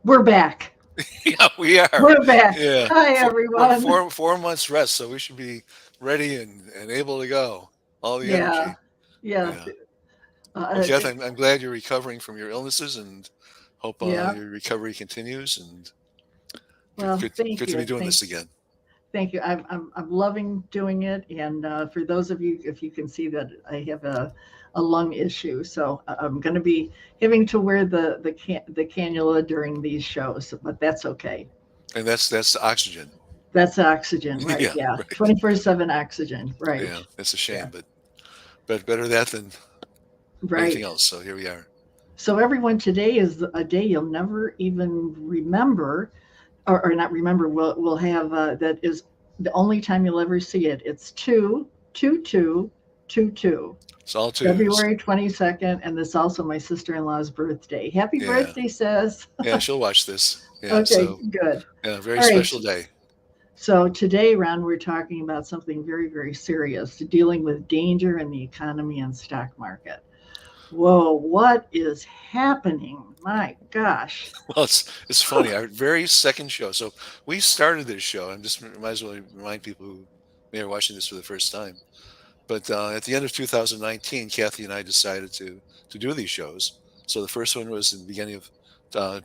We're back. Yeah, we are. We're back. Yeah, Hi, we're everyone. 4 months rest, so we should be ready and able to go. All the Yeah. energy. Yeah. Yeah. Well, Uh, Kath, I'm glad you're recovering from your illnesses, and hope yeah. your recovery continues. And Well, thank good to be you. doing this again. Thank you. I'm loving doing it. And for those of you, if you can see that I have a lung issue, so I'm going to be having to wear the cannula during these shows, but that's okay. And that's the oxygen. That's oxygen, right? Yeah, Yeah, right. 24/7 oxygen, right? Yeah, it's a Yeah, shame, but better that than anything right. else. So here we are. So everyone, today is a day you'll never even remember, or not remember. We'll have that is the only time you'll ever see it. It's 2/22/22, It's all twos. February 22nd, and this is also my sister-in-law's birthday. Happy Yeah, birthday, sis. yeah. She'll watch this. Yeah. Okay, So good. yeah, very All right. special day. So today, Ron, we're talking about something very, very serious, dealing with danger in the economy and stock market. Whoa, what is happening? My gosh. Well, it's funny. Our very second show. So we started this show. I'm just might as well remind people who may be watching this for the first time. But at the end of 2019, Kathy and I decided to do these shows. So the first one was in the beginning of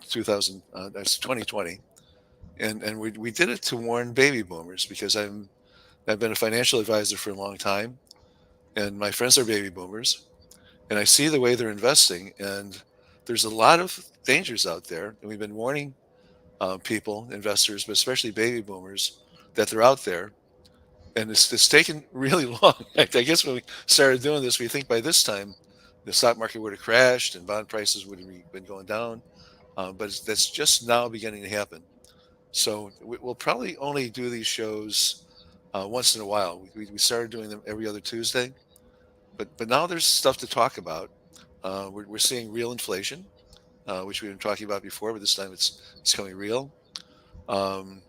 2000, that's 2020, and we did it to warn baby boomers because I've been a financial advisor for a long time, and my friends are baby boomers, and I see the way they're investing, and there's a lot of dangers out there, and we've been warning people, investors, but especially baby boomers, that they're out there, and it's taken really long. I guess when we started doing this, we think by this time the stock market would have crashed and bond prices would have been going down, but that's just now beginning to happen. So we'll probably only do these shows once in a while. We started doing them every other Tuesday, but now there's stuff to talk about. We're seeing real inflation, which we've been talking about before, but this time it's coming real. Um,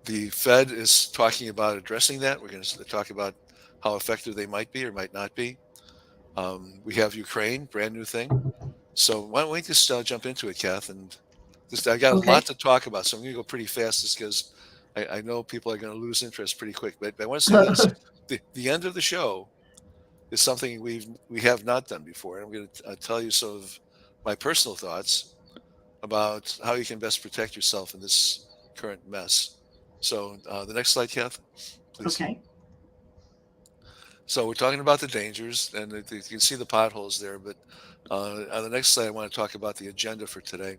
the Fed is talking about addressing that. We're going to talk about how effective they might be or might not be. We have Ukraine, brand new thing. So why don't we just jump into it, Kath? And just I got a lot Okay. to talk about, so I'm going to go pretty fast, just because I know people are going to lose interest pretty quick. But I want to say this: the end of the show is something we have not done before. And I'm going to tell you some of my personal thoughts about how you can best protect yourself in this current mess. So the next slide, Kath, please. Okay. So we're talking about the dangers, and you can see the potholes there. But on the next slide, I want to talk about the agenda for today.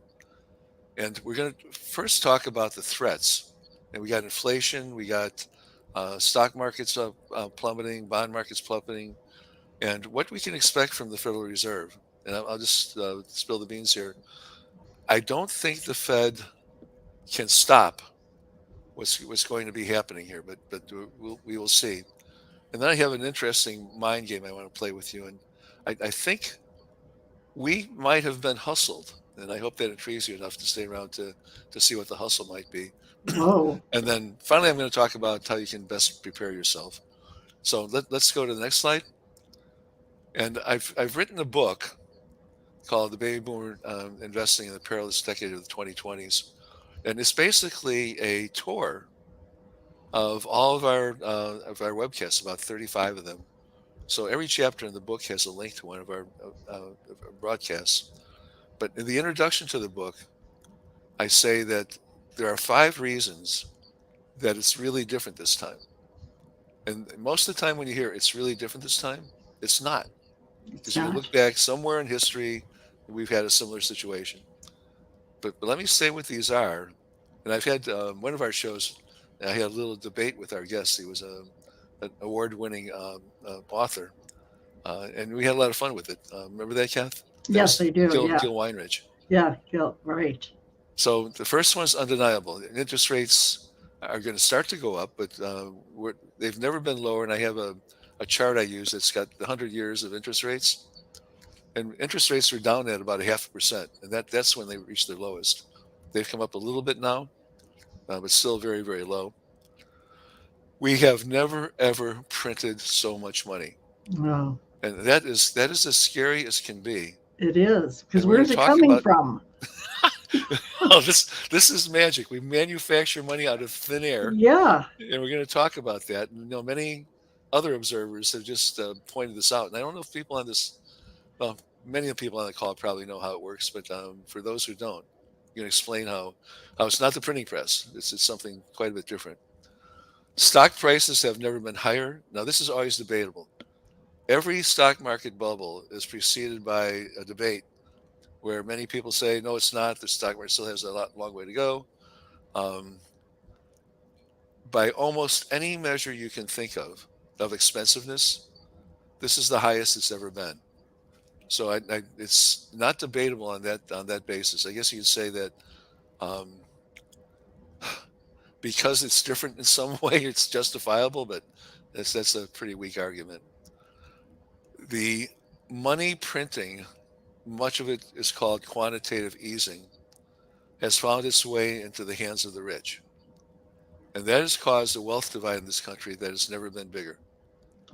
And we're going to first talk about the threats. And we got inflation, we got stock markets plummeting, bond markets plummeting, and what we can expect from the Federal Reserve. And I'll just spill the beans here. I don't think the Fed can stop what's going to be happening here, but we will see. And then I have an interesting mind game I want to play with you. And I think we might have been hustled. And I hope that intrigues you enough to stay around to see what the hustle might be. Whoa. And then finally, I'm going to talk about how you can best prepare yourself. So let's go to the next slide. And I've written a book called The Baby Boomer Investing in the Perilous Decade of the 2020s. And it's basically a tour of all of our webcasts, about 35 of them. So every chapter in the book has a link to one of our broadcasts. But in the introduction to the book, I say that there are 5 reasons that it's really different this time. And most of the time when you hear it's really different this time, it's not. It's Because you can not. look back somewhere in history, we've had a similar situation. But let me say what these are. And I've had one of our shows, I had a little debate with our guest. He was an award-winning author, and we had a lot of fun with it. Remember that, Kath? That Yes, was they do. Yeah. Gil Weinrich. Yeah. Yeah. Right. So the first one is undeniable. Interest rates are going to start to go up, but they've never been lower. And I have a chart I use that's got the 100 years of interest rates. And interest rates are down at about 0.5%. And that's when they reach their lowest. They've come up a little bit now, but still very, very low. We have never, ever printed so much money. No, And that is as scary as can be. it is. And Because we're going where's to it talk coming about from? this is magic. We manufacture money out of thin air, Yeah. and we're going to talk about that. And, many other observers have just pointed this out, and I don't know if people on this, well, many of the people on the call probably know how it works, but for those who don't, you can explain how it's not the printing press. It's something quite a bit different. Stock prices have never been higher. Now, this is always debatable. Every stock market bubble is preceded by a debate where many people say, no, it's not. The stock market still has a long way to go. Um, by almost any measure you can think of expensiveness, this is the highest it's ever been. So it's not debatable on that basis. I guess you could say that um, because it's different in some way, it's justifiable, but that's a pretty weak argument. The money printing, much of it is called quantitative easing, has found its way into the hands of the rich. And that has caused a wealth divide in this country that has never been bigger.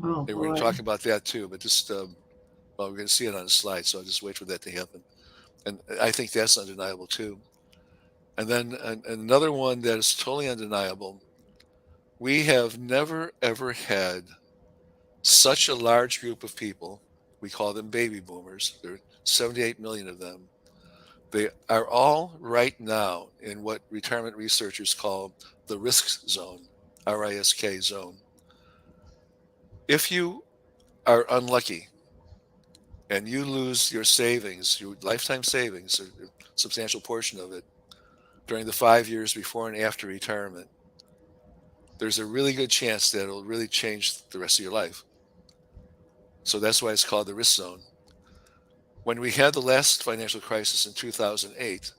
Oh And we're going to boy. talk about that too, but just, well, we're going to see it on a slide, so I'll just wait for that to happen. And I think that's undeniable too. And then another one that is totally undeniable, we have never, ever had such a large group of people. We call them baby boomers. There are 78 million of them. They are all right now in what retirement researchers call the risk zone, RISK zone. If you are unlucky and you lose your savings, your lifetime savings, a substantial portion of it, during the 5 years before and after retirement, there's a really good chance that it'll really change the rest of your life. So that's why it's called the risk zone. When we had the last financial crisis in 2008,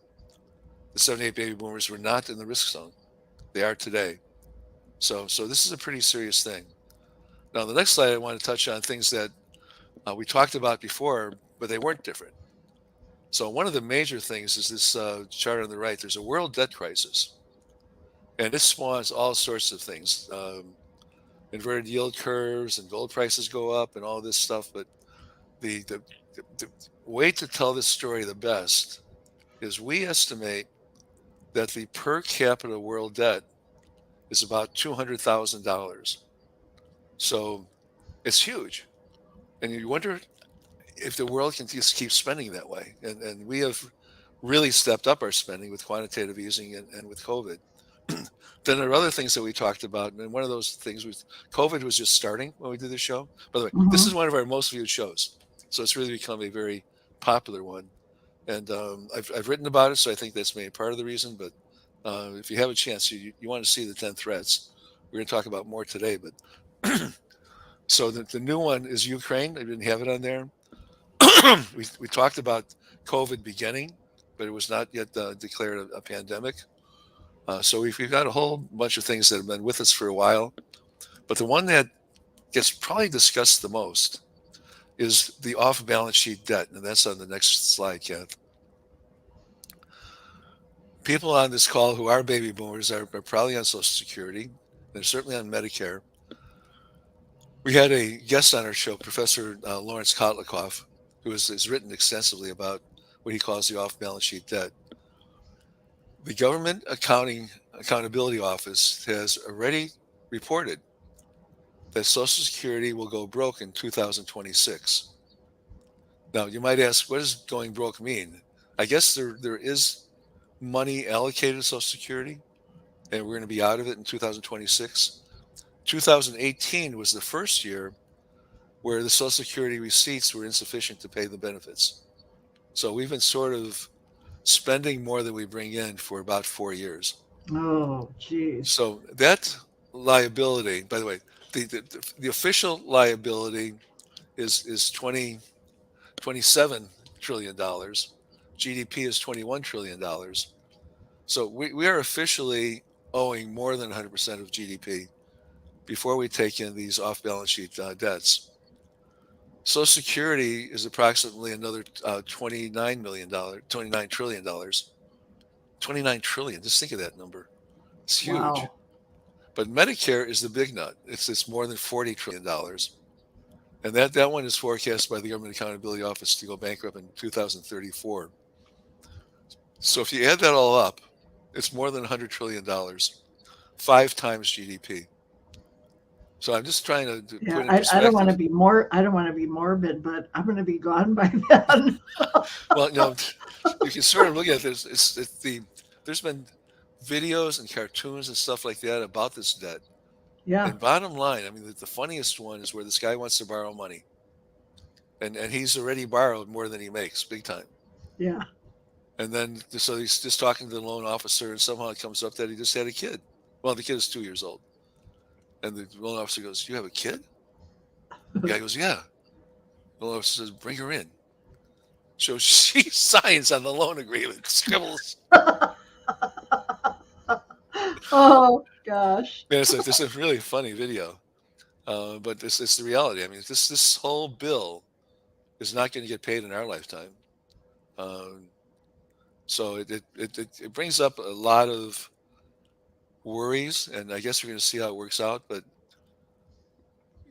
the 78 baby boomers were not in the risk zone. They are today. So this is a pretty serious thing. Now, the next slide, I want to touch on things that we talked about before, but they weren't different. So one of the major things is this chart on the right. There's a world debt crisis, and it spawns all sorts of things. Inverted yield curves and gold prices go up and all this stuff. But the way to tell this story the best is we estimate that the per capita world debt is about $200,000. So it's huge. And you wonder if the world can just keep spending that way. And we have really stepped up our spending with quantitative easing and with COVID. Then there are other things that we talked about. And one of those things was COVID was just starting when we did this show. By the way, this Hmm. is one of our most viewed shows. So it's really become a very popular one. And I've written about it. So I think that's maybe part of the reason. But if you have a chance, you want to see the 10 threats. We're going to talk about more today. But so the new one is Ukraine. I didn't have it on there. We talked about COVID beginning, but it was not yet declared a pandemic. So we've got a whole bunch of things that have been with us for a while. But the one that gets probably discussed the most is the off balance sheet debt. And that's on the next slide, Kath. People on this call who are baby boomers are probably on Social Security. They're certainly on Medicare. We had a guest on our show, Professor Lawrence Kotlikoff, who has written extensively about what he calls the off balance sheet debt. The Government Accountability Office has already reported that Social Security will go broke in 2026. Now, you might ask, what does going broke mean? I guess there is money allocated to Social Security, and we're going to be out of it in 2026. 2018 was the first year where the Social Security receipts were insufficient to pay the benefits. So we've been sort of spending more than we bring in for about 4 years. Oh, geez. So that liability, by the way, the official liability is 27 trillion dollars. GDP is $21 trillion. So we are officially owing more than 100% of GDP before we take in these off balance sheet debts. Social Security is approximately another $29 trillion. 29 trillion. Just think of that number. It's huge. Wow. But Medicare is the big nut. It's more than $40 trillion. And that one is forecast by the Government Accountability Office to go bankrupt in 2034. So if you add that all up, it's more than $100 trillion, 5 times GDP. So I'm just trying to Yeah, put in I don't want to perspective. be I don't want to be morbid, but I'm going to be gone by then. Well, you can sort of look at this. There's been videos and cartoons and stuff like that about this debt. Yeah, And bottom line, I mean, the funniest one is where this guy wants to borrow money, and he's already borrowed more than he makes, big time. yeah, And then so he's just talking to the loan officer, and somehow it comes up that he just had a kid. Well, the kid is 2 years old, and the loan officer goes, "You have a kid?" The guy goes, "Yeah." The loan officer says, "Bring her in." So she signs on the loan agreement, scribbles. oh gosh. Man, it's a really funny video, but it's the reality. I mean, this whole bill is not going to get paid in our lifetime. Um, so it brings up a lot of worries, and I guess we're going to see how it works out. But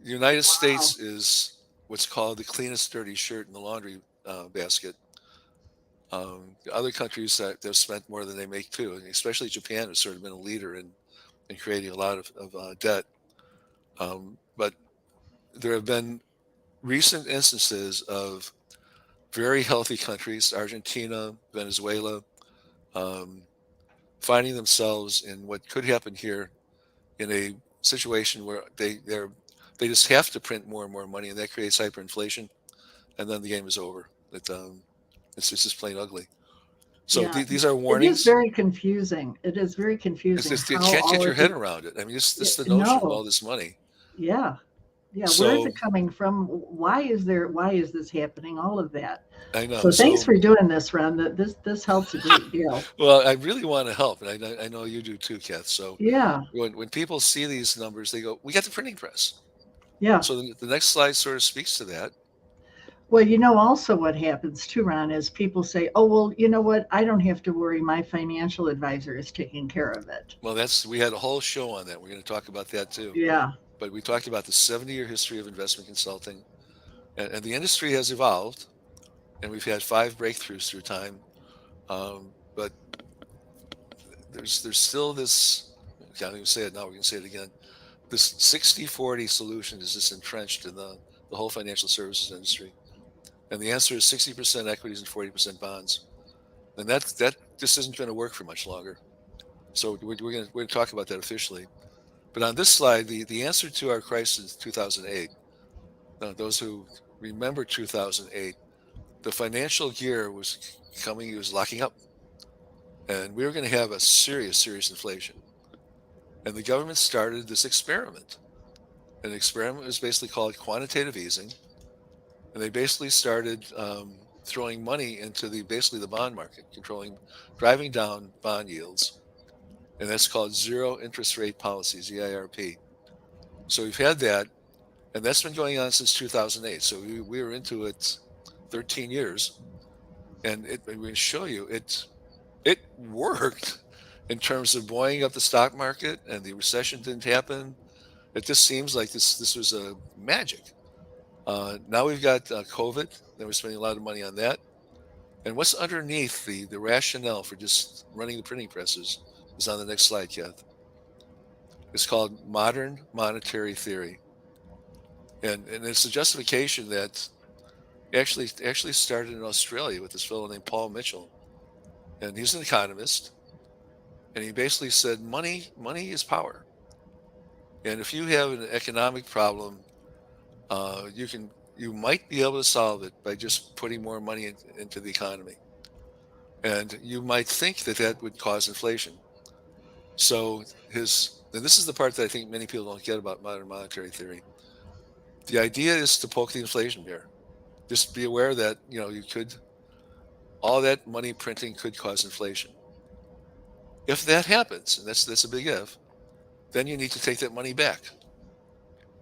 the United Wow. States is what's called the cleanest dirty shirt in the laundry basket. The other countries that have spent more than they make too, and especially Japan has sort of been a leader in creating a lot of debt. But there have been recent instances of very healthy countries, Argentina, Venezuela, um, finding themselves in what could happen here in a situation where they just have to print more and more money, and that creates hyperinflation, and then the game is over. It's just plain ugly. So Yeah, these are it is warnings. very confusing. It is very It's confusing just, you how can't get all your of head this. around it. I mean, just the notion of No, all this money. yeah, yeah. Where is So it coming from? Why is there? Why is this happening? All of that. I know. So thanks So for doing this, Ron. That this helps a great deal. well, I really want to help, and I know you do too, Kath. So Yeah, when people see these numbers, they go, "We got the printing press." yeah. So the next slide sort of speaks to that. Well, also what happens too, Ron, is people say, "Oh, well, you know what? I don't have to worry. My financial advisor is taking care of it." Well, we had a whole show on that. We're going to talk about that too. Yeah, But we talked about the 70-year history of investment consulting, and the industry has evolved, and we've had 5 breakthroughs through time. But there's still this. I can't even say it now. We can say it again. This 60-40 solution is just entrenched in the whole financial services industry, and the answer is 60% equities and 40% bonds, and that just isn't going to work for much longer. So we're going to talk about that officially. But on this slide, the answer to our crisis in 2008, now those who remember 2008, the financial gear was coming, it was locking up, and we were going to have a serious inflation. And the government started this experiment. And the experiment was basically called quantitative easing. And they basically started throwing money into basically the bond market, driving down bond yields. And that's called zero interest rate policy, ZIRP. So we've had that, and that's been going on since 2008. So we were into it 13 years, and we can show you it worked in terms of buoying up the stock market, and the recession didn't happen. It just seems like this was a magic. Now we've got COVID, and we're spending a lot of money on that. And what's underneath the rationale for just running the printing presses is on the next slide, Kath. It's called modern monetary theory, and it's a justification that actually started in Australia with this fellow named Paul Mitchell, and he's an economist, and he basically said money is power, and if you have an economic problem, you might be able to solve it by just putting more money into the economy, and you might think that that would cause inflation. So and this is the part that I think many people don't get about modern monetary theory. The idea is to poke the inflation bear. Just be aware that all that money printing could cause inflation. If that happens, and that's a big if, then you need to take that money back.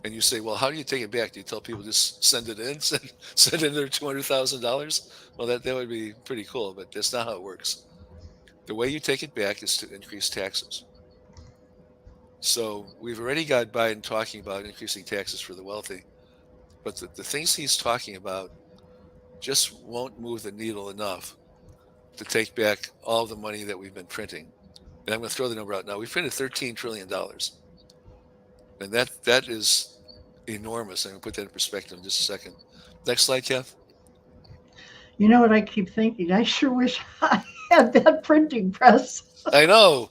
And you say, well, how do you take it back? Do you tell people just send it in, send in their $200,000? Well, that would be pretty cool, but that's not how it works. The way you take it back is to increase taxes. So we've already got Biden talking about increasing taxes for the wealthy, but the things he's talking about just won't move the needle enough to take back all the money that we've been printing. And I'm going to throw the number out now. We've printed $13 trillion, and that is enormous. I'm going to put that in perspective in just a second. Next slide, Kath. You know what I keep thinking? I sure wish I had that printing press. I know.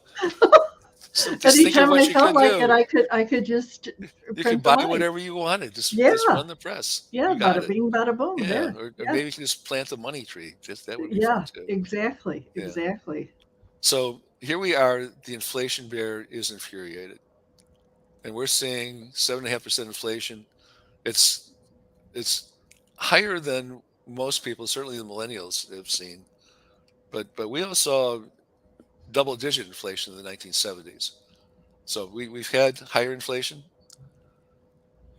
So just think of Anytime what I you felt could like it, do. I could just You can print the buy money. whatever you wanted. Just Yeah, run the press. yeah, You got bada it. bing, bada boom. Yeah, There. or Yeah, maybe you can just plant a money tree. Just that would be fun yeah, too. exactly, Yeah. exactly. So here we are. The inflation bear is infuriated, and we're seeing 7.5% inflation. It's it's higher than most people, certainly the millennials, have seen. But we also saw double digit inflation in the 1970s. So we've had higher inflation.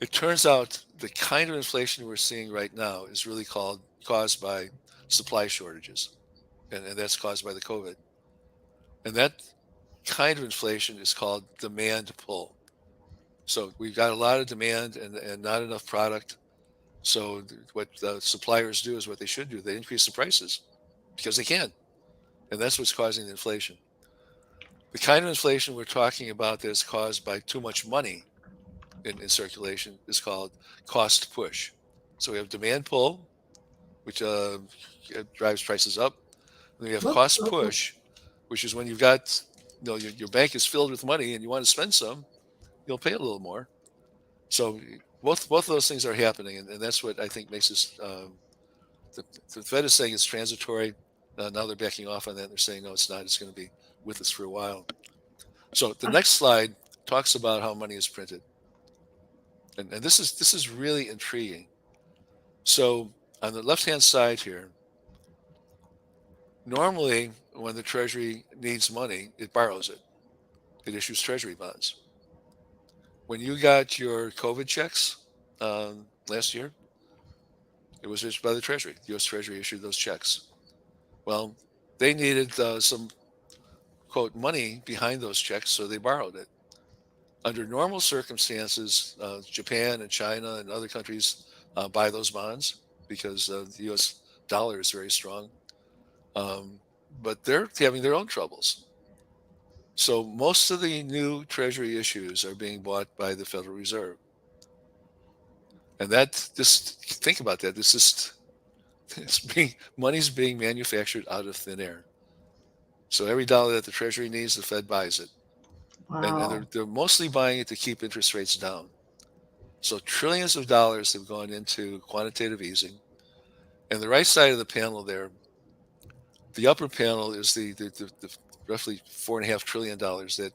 It turns out the kind of inflation we're seeing right now is really caused by supply shortages, and that's caused by the COVID. And that kind of inflation is called demand pull. So we've got a lot of demand and not enough product. So what the suppliers do is what they should do. They increase the prices because they can. And that's what's causing the inflation. The kind of inflation we're talking about that is caused by too much money in circulation is called cost push. So we have demand pull, which drives prices up. And then we have Whoop, cost whoop, whoop. push, which is when you've got, your bank is filled with money and you want to spend some, you'll pay a little more. So both of those things are happening, and that's what I think makes this. The Fed is saying it's transitory. Now they're backing off on that. They're saying no, it's not. It's going to be with us for a while. So the next slide talks about how money is printed, and this is really intriguing. So on the left hand side here, normally when the Treasury needs money, it borrows it. It issues Treasury bonds. When you got your COVID checks last year, it was issued by the Treasury. The U.S. Treasury issued those checks. Well, they needed some quote money behind those checks, so they borrowed it. Under normal circumstances, Japan and China and other countries buy those bonds because the U.S. dollar is very strong, um, but they're having their own troubles. So most of the new Treasury issues are being bought by the Federal Reserve, and that just think about that. This is money's being manufactured out of thin air. So every dollar that the Treasury needs, the Fed buys it, and Wow. they're mostly buying it to keep interest rates down. So trillions of dollars have gone into quantitative easing. And the right side of the panel there, the upper panel is the roughly $4.5 trillion that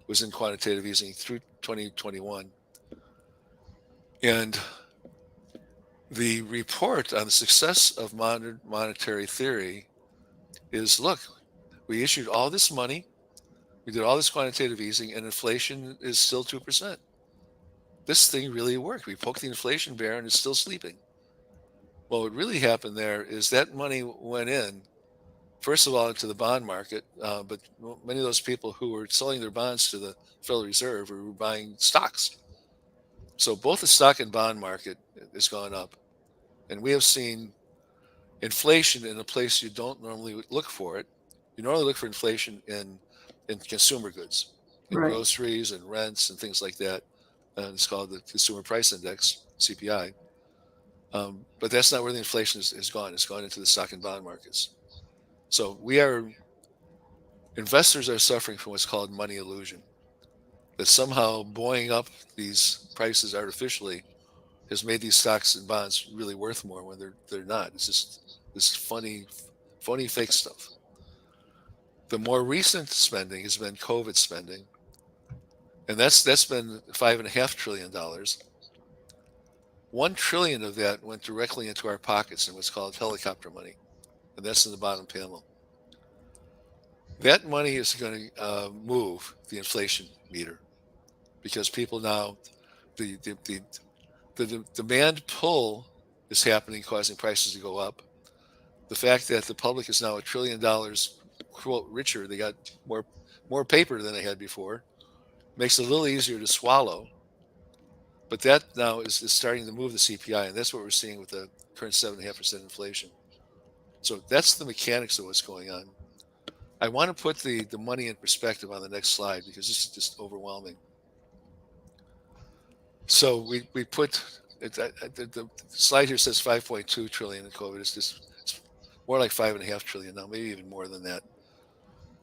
was in quantitative easing through 2021. And the report on the success of modern monetary theory is look, we issued all this money, we did all this quantitative easing, and inflation is still 2%. This thing really worked. We poked the inflation bear and it's still sleeping. Well, what really happened there is that money went in, first of all, into the bond market, but many of those people who were selling their bonds to the Federal Reserve were buying stocks. So both the stock and bond market has gone up. And we have seen inflation in a place you don't normally look for it. You normally look for inflation in consumer goods, in Right. groceries and rents and things like that. It's called the Consumer Price Index, CPI. But that's not where the inflation is gone. It's gone into the stock and bond markets. So investors are suffering from what's called money illusion. That somehow buoying up these prices artificially has made these stocks and bonds really worth more when they're not. It's just this phony fake stuff. The more recent spending has been COVID spending, and that's been $5.5 trillion. 1 trillion of that went directly into our pockets in what's called helicopter money, and that's in the bottom panel. That money is going to move the inflation meter because people now the, the the the demand pull is happening, causing prices to go up. The fact that the public is now $1 trillion quote richer, they got more paper than they had before, makes it a little easier to swallow. But that now is starting to move the CPI, and that's what we're seeing with the current 7.5% inflation. So that's the mechanics of what's going on. I want to put the money in perspective on the next slide because this is just overwhelming. So we put the slide here says 5.2 trillion in COVID. It's more like 5.5 trillion now, maybe even more than that.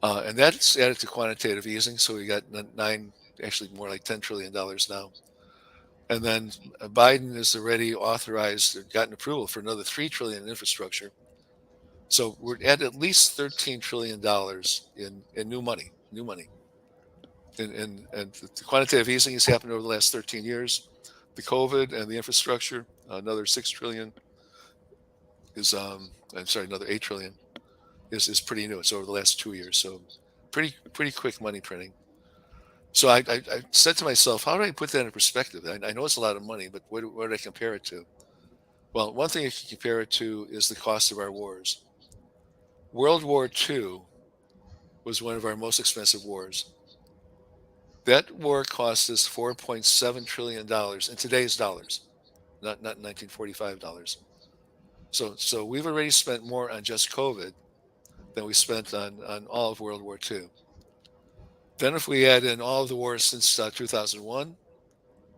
And that's added to quantitative easing. So we got nine, actually more like $10 trillion now. And then Biden has already authorized or gotten approval for another 3 trillion in infrastructure. So we're at least $13 trillion in new money, new money. And the quantitative easing has happened over the last 13 years. The COVID and the infrastructure, another 6 trillion is I'm sorry, another 8 trillion is pretty new. It's over the last 2 years, so pretty quick money printing. So I said to myself, how do I put that in perspective? I know it's a lot of money, but what do I compare it to? Well, one thing I can compare it to is the cost of our wars. World War II was one of our most expensive wars. That war cost us $4.7 trillion in today's dollars, not 1945 dollars. So we've already spent more on just COVID than we spent on all of World War II. Then if we add in all of the wars since 2001,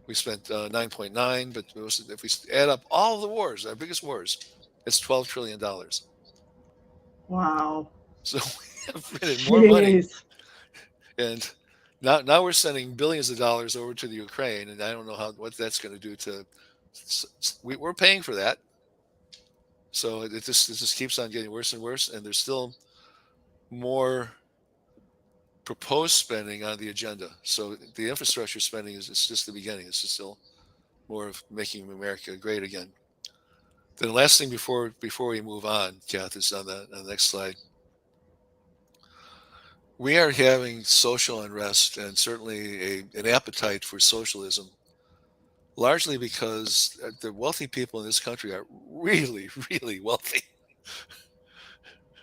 we spent 9.9. But if we add up all of the wars, our biggest wars, it's $12 trillion. Wow. So we have printed more money, Jeez. and now we're sending billions of dollars over to the Ukraine, and I don't know what that's going to do to. We're paying for that, so it just keeps on getting worse and worse, and there's still more proposed spending on the agenda. So the infrastructure spending is it's just the beginning. It's just still more of making America great again. Then the last thing before we move on, Kath, is on the next slide. We are having social unrest and certainly an appetite for socialism, largely because the wealthy people in this country are really, really wealthy.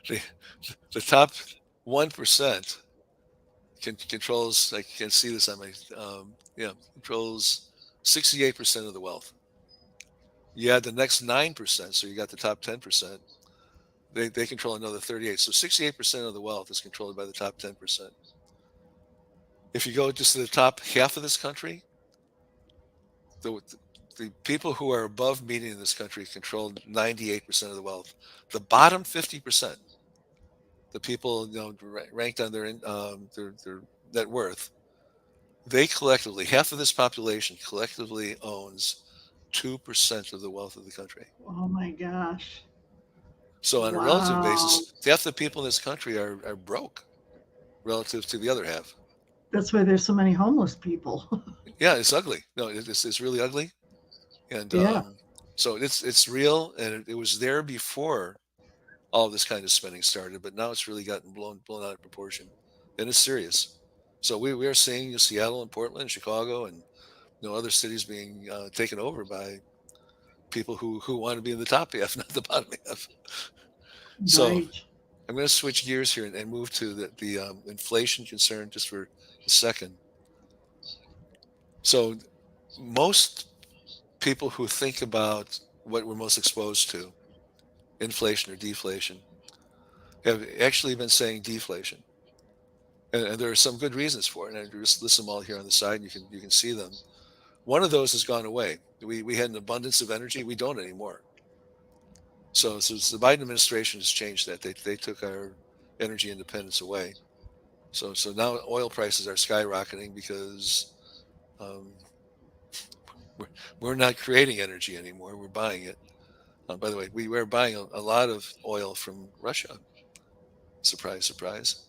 The, the top 1% controls, I can see this on my, yeah, controls 68% of the wealth. You add the next 9%, so you got the top 10%, they control another 38. So 68% of the wealth is controlled by the top 10%. If you go just to the top half of this country, the, the people who are above median in this country control 98% of the wealth. The bottom 50%, the people ranked on their net worth, they collectively, half of this population collectively owns 2% of the wealth of the country. Oh my gosh. So on a relative Wow. basis, half the people in this country are broke relative to the other half. That's why there's so many homeless people. Yeah, it's ugly. No, it's really ugly, and Yeah. so it's real, and it was there before all this kind of spending started, but now it's really gotten blown out of proportion, and it's serious. So we are seeing Seattle and Portland, and Chicago, and other cities being taken over by people who want to be in the top half, not the bottom half. So Right. I'm going to switch gears here and move to the inflation concern just for a second. So most people who think about what we're most exposed to, inflation or deflation, have actually been saying deflation. And there are some good reasons for it. And I just list them all here on the side, and you can see them. One of those has gone away. We had an abundance of energy. We don't anymore. So the Biden administration has changed that. They took our energy independence away. So now oil prices are skyrocketing because um, we're, we're not creating energy anymore. We're buying it. By the way, we were buying a lot of oil from Russia. Surprise, surprise.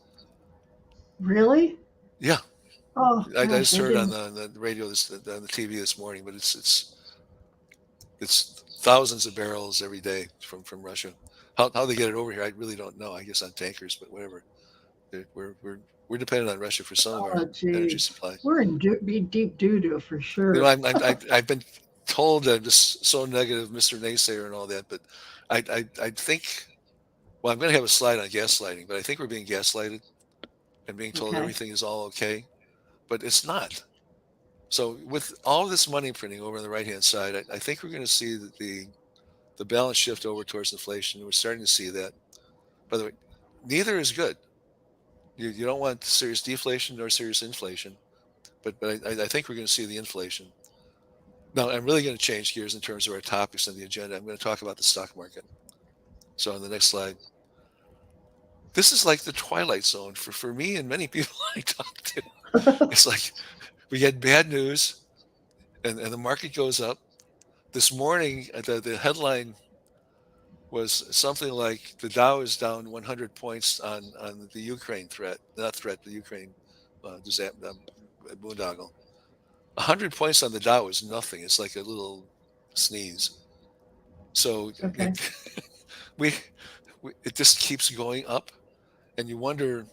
Really? Yeah, Oh I gosh, just I heard on didn't. the radio on the TV this morning, but it's thousands of barrels every day from Russia. How they get it over here, I really don't know. I guess on tankers, but whatever. We're dependent on Russia for some of Oh our energy geez. supply. We're in be deep doo doo for sure. I've been told that I'm just so negative, Mr. Naysayer, and all that, but I think. Well, I'm going to have a slide on gaslighting, but I think we're being gaslighted and being told Okay. everything is all okay, but it's not. So with all this money printing over on the right hand side, I think we're going to see that the balance shift over towards inflation. We're starting to see that. By the way, neither is good. You don't want serious deflation nor serious inflation, but I think we're going to see the inflation. Now, I'm really going to change gears in terms of our topics on the agenda. I'm going to talk about the stock market. So on the next slide, this is like the twilight zone for me and many people I talk to. It's like we get bad news and the market goes up. This morning, the headline was something like the Dow is down 100 points on the Ukraine threat, not threat, the Ukraine boondoggle. 100 points on the Dow is nothing. It's like a little sneeze. So Okay. we, it just keeps going up, and you wonder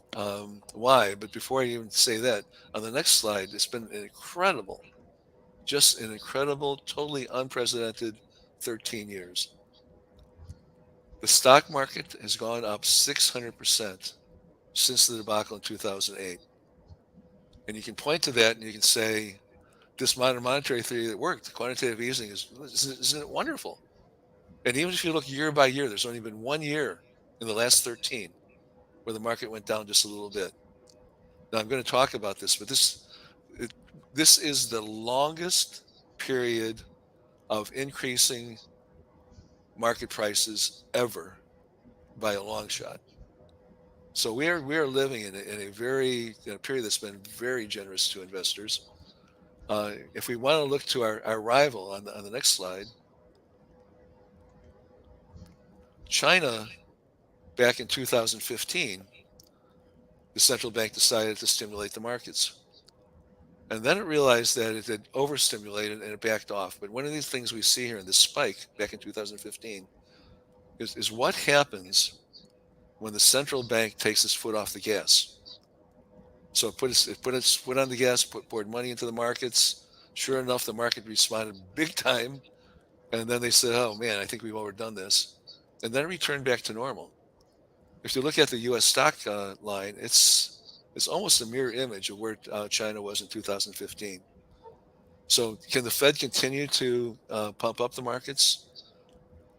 why. But before I even say that, on the next slide, it's been an incredible, just an incredible, totally unprecedented 13 years. The stock market has gone up 600% since the debacle in 2008. And you can point to that and you can say, this modern monetary theory that worked, quantitative easing, isn't it wonderful? And even if you look year by year, there's only been 1 year in the last 13 where the market went down just a little bit. Now I'm going to talk about this, but this is the longest period of increasing market prices ever by a long shot. So we are living in a very period that's been very generous to investors. If we want to look to our rival on the next slide, China, back in 2015, the central bank decided to stimulate the markets. And then it realized that it had overstimulated and it backed off. But one of these things we see here in this spike back in 2015 is what happens when the central bank takes its foot off the gas. So it put its foot on the gas, poured money into the markets. Sure enough, the market responded big time. And then they said, oh man, I think we've overdone this. And then it returned back to normal. If you look at the U.S. stock line, it's almost a mirror image of where China was in 2015. So can the Fed continue to pump up the markets?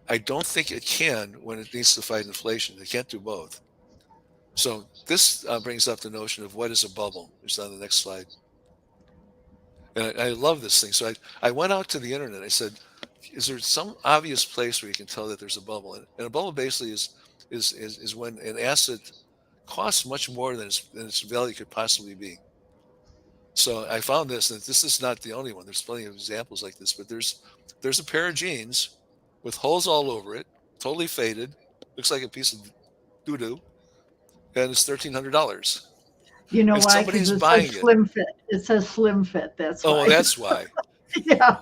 I don't think it can when it needs to fight inflation. It can't do both. So this brings up the notion of what is a bubble, which is on the next slide. And I love this thing. So I went out to the internet. I said, is there some obvious place where you can tell that there's a bubble? And a bubble basically is when an asset costs much more than its value could possibly be. So I found this, and this is not the only one. There's plenty of examples like this, but there's a pair of jeans with holes all over it, totally faded, looks like a piece of doo-doo, and it's $1,300. You know And why? Because somebody's it buying says it. slim fit. It says slim fit. That's Oh, well, why. that's why. Yeah.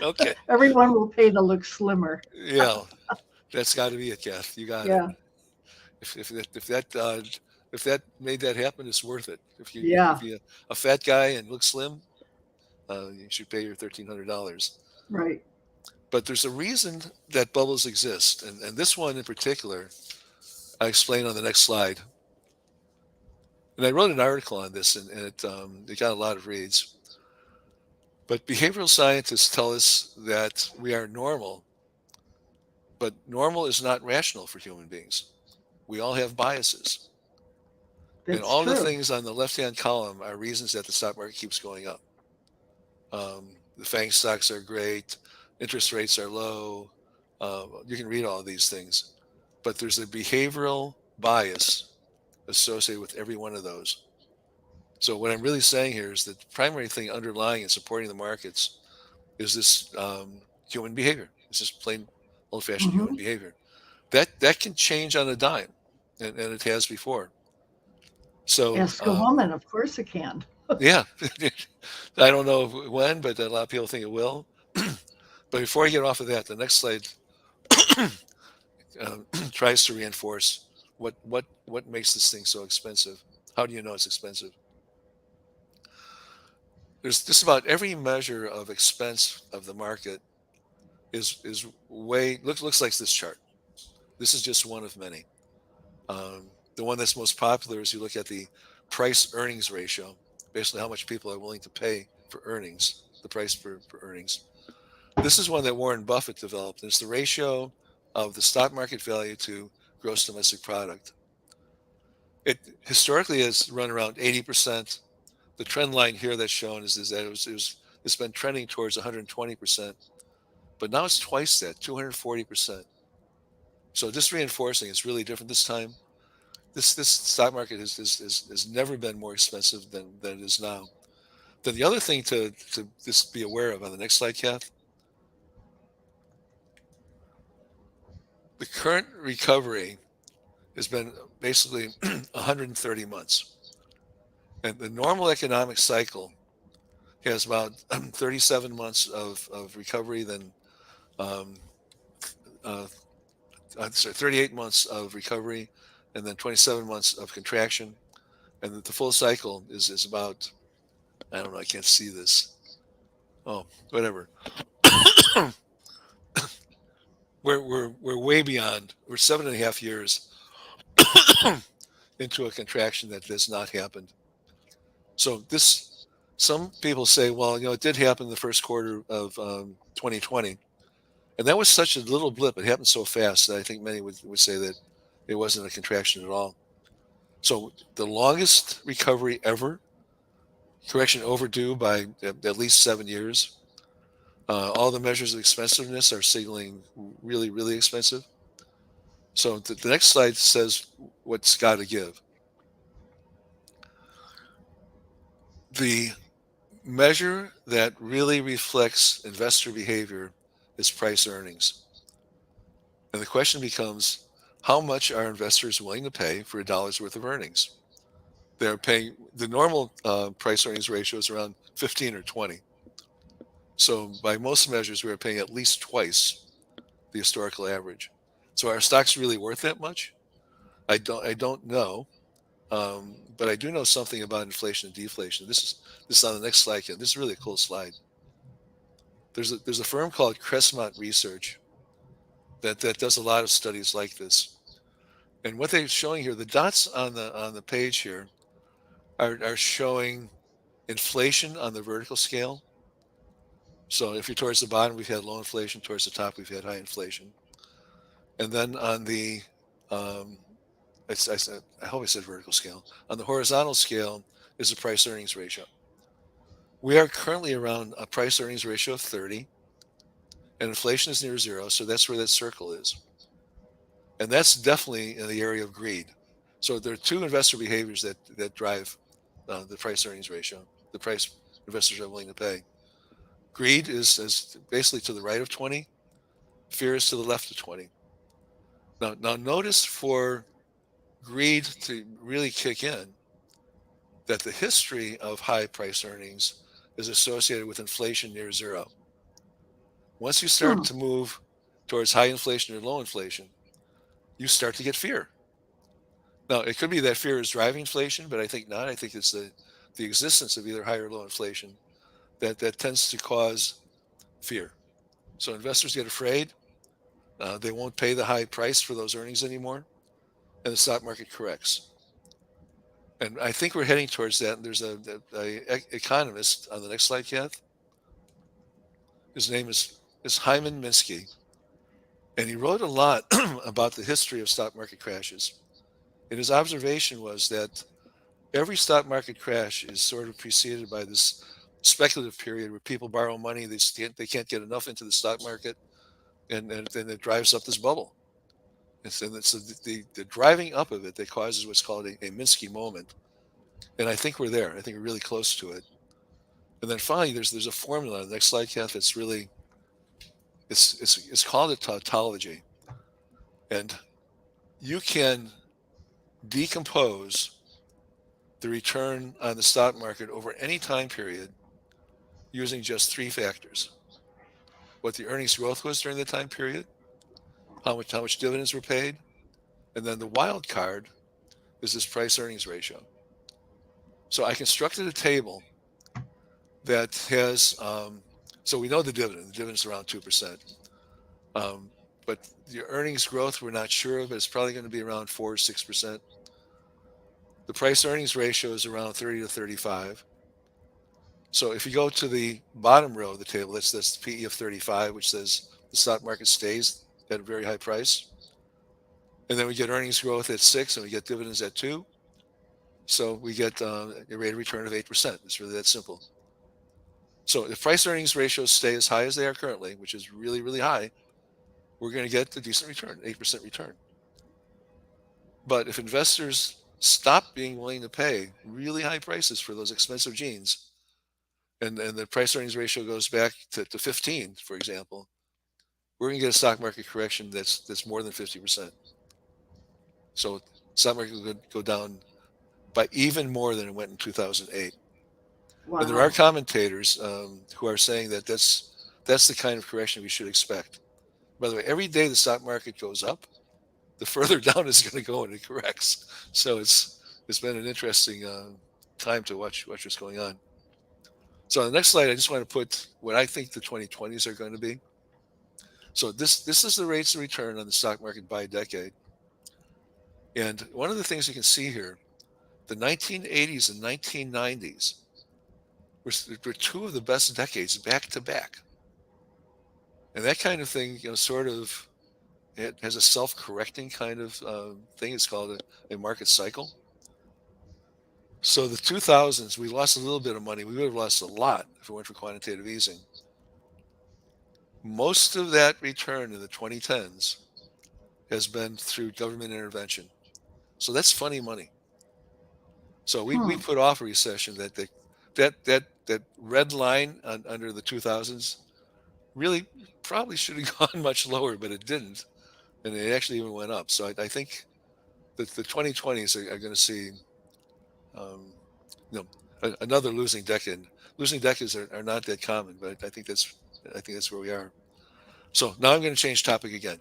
Okay. Everyone will pay to look slimmer. Yeah, that's got to be it, Kath. You got it. Yeah. If that made that happen, it's worth it. Yeah. If you a fat guy and look slim, you should pay your $1,300. Right. But there's a reason that bubbles exist, and this one in particular, I explain on the next slide. And I wrote an article on this, and it got a lot of reads. But behavioral scientists tell us that we are normal, but normal is not rational for human beings. We all have biases. And That's all the true. things on the left-hand column are reasons that the stock market keeps going up. The FANG stocks are great. Interest rates are low. You can read all of these things. But there's a behavioral bias associated with every one of those. So what I'm really saying here is that the primary thing underlying and supporting the markets is this human behavior. It's just plain old-fashioned human Hmm. behavior. That can change on a dime, and it has before. So Ask a woman. Of course it can. yeah, I don't know when, but a lot of people think it will. But before I get off of that, the next slide tries to reinforce what makes this thing so expensive. How do you know it's expensive? There's just about every measure of expense of the market is way looks like this chart. This is just one of many. The one that's most popular is you look at the price earnings ratio, basically how much people are willing to pay for earnings, the price for earnings. This is one that Warren Buffett developed. It's the ratio of the stock market value to gross domestic product. It historically has run around 80%. The trend line here that's shown is that it's been trending towards 120%, but now it's twice that, 240%. So just reinforcing it's really different this time. This stock market has never been more expensive than it is now. Then the other thing to just be aware of on the next slide, Kath, the current recovery has been basically 130 months. And the normal economic cycle has about 37 months of recovery, then um, uh, 38 months of recovery, and then 27 months of contraction. And the full cycle is about, I don't know, I can't see this. Oh, whatever. We're way beyond, we're 7.5 years into a contraction that has not happened. So this, some people say, well, it did happen in the first quarter of 2020. And that was such a little blip. It happened so fast that I think many would say that it wasn't a contraction at all. So the longest recovery ever, correction overdue by at least 7 years. All the measures of expensiveness are signaling really, really expensive. So the next slide says what's got to give. The measure that really reflects investor behavior is price earnings. And the question becomes, how much are investors willing to pay for a dollar's worth of earnings? They're paying, the normal price earnings ratio is around 15 or 20. So by most measures, we're paying at least twice the historical average. So are stocks really worth that much? I don't know. But I do know something about inflation and deflation. This is on the next slide. This is really a cool slide. There's a firm called Crestmont Research that does a lot of studies like this. And what they're showing here, the dots on the page here are showing inflation on the vertical scale. So if you're towards the bottom, we've had low inflation. Towards the top, we've had high inflation. And then on the um, I hope I said vertical scale. On the horizontal scale is the price earnings ratio. We are currently around a price earnings ratio of 30, and inflation is near zero. So that's where that circle is. And that's definitely in the area of greed. So there are two investor behaviors that drive the price earnings ratio, the price investors are willing to pay. Greed is basically to the right of 20, fear is to the left of 20. Now notice for greed to really kick in that the history of high price earnings is associated with inflation near zero. Once you start to move towards high inflation or low inflation, you start to get fear. Now, it could be that fear is driving inflation, but I think not. I think it's the existence of either high or low inflation that tends to cause fear. So investors get afraid. They won't pay the high price for those earnings anymore, and the stock market corrects. And I think we're heading towards that. And there's a economist on the next slide, Kath. His name is Hyman Minsky, and he wrote a lot about the history of stock market crashes. And his observation was that every stock market crash is sort of preceded by this speculative period where people borrow money, they can't get enough into the stock market, and then it drives up this bubble. And it's the driving up of it that causes what's called a Minsky moment. And I think we're there. I think we're really close to it. And then finally, there's a formula on the next slide, Kath, that's really, it's called a tautology. And you can decompose the return on the stock market over any time period using just three factors: what the earnings growth was during the time period, how much dividends were paid, and then the wild card is this price earnings ratio. So I constructed a table that has, so we know the dividend's around 2%. But the earnings growth, we're not sure of. It's probably going to be around 4 or 6%. The price earnings ratio is around 30 to 35. So if you go to the bottom row of the table, that's the PE of 35, which says the stock market stays at a very high price. And then we get earnings growth at 6 and we get dividends at 2. So we get a rate of return of 8%. It's really that simple. So if price earnings ratios stay as high as they are currently, which is really, really high, we're going to get a decent return, 8% return. But if investors stop being willing to pay really high prices for those expensive genes, and the price earnings ratio goes back to 15, for example, we're going to get a stock market correction that's more than 50%. So stock market will go down by even more than it went in 2008. And there are Wow. commentators who are saying that that's the kind of correction we should expect. By the way, every day the stock market goes up, the further down it's going to go and it corrects. So it's been an interesting time to watch what's going on. So on the next slide, I just want to put what I think the 2020s are going to be. So this is the rates of return on the stock market by decade. And one of the things you can see here, the 1980s and 1990s were two of the best decades back to back. And that kind of thing, sort of it has a self-correcting kind of thing. It's called a market cycle. So the 2000s, we lost a little bit of money. We would have lost a lot if it weren't for quantitative easing. Most of that return in the 2010s has been through government intervention. So that's funny money. So we Hmm. put off a recession that red line under the 2000s really probably should have gone much lower, but it didn't. And it actually even went up. So I think that the 2020s are going to see um, another losing decade. Losing decades are not that common, but I think that's where we are. So now I'm going to change topic again.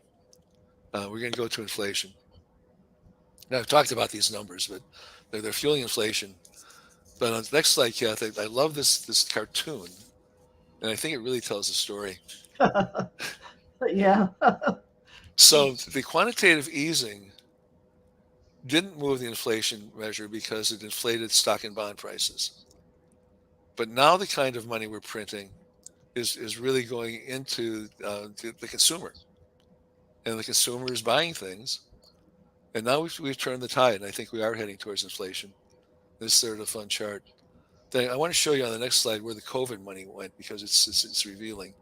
We're going to go to inflation. Now I've talked about these numbers, but they're fueling inflation. But on the next slide, Kath, I love this cartoon, and I think it really tells the story. Yeah. So the quantitative easing didn't move the inflation measure because it inflated stock and bond prices. But now the kind of money we're printing is really going into the consumer, and the consumer is buying things. And now we've turned the tide, and I think we are heading towards inflation. This is sort of a fun chart. Then I want to show you on the next slide where the COVID money went because it's revealing.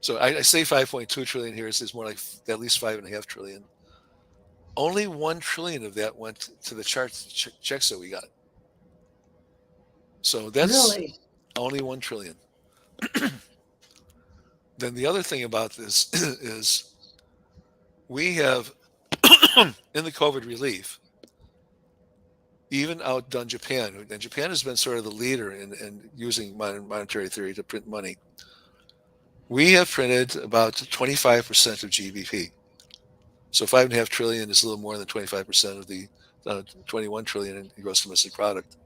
So I say 5.2 trillion here. It's more like at least 5.5 trillion. Only 1 trillion of that went to the checks that we got. So that's Really? only 1 trillion. Then the other thing about this is we have in the COVID relief even outdone Japan. And Japan has been sort of the leader in using monetary theory to print money. We have printed about 25% of GDP. So 5.5 trillion is a little more than 25% of the 21 trillion in gross domestic product.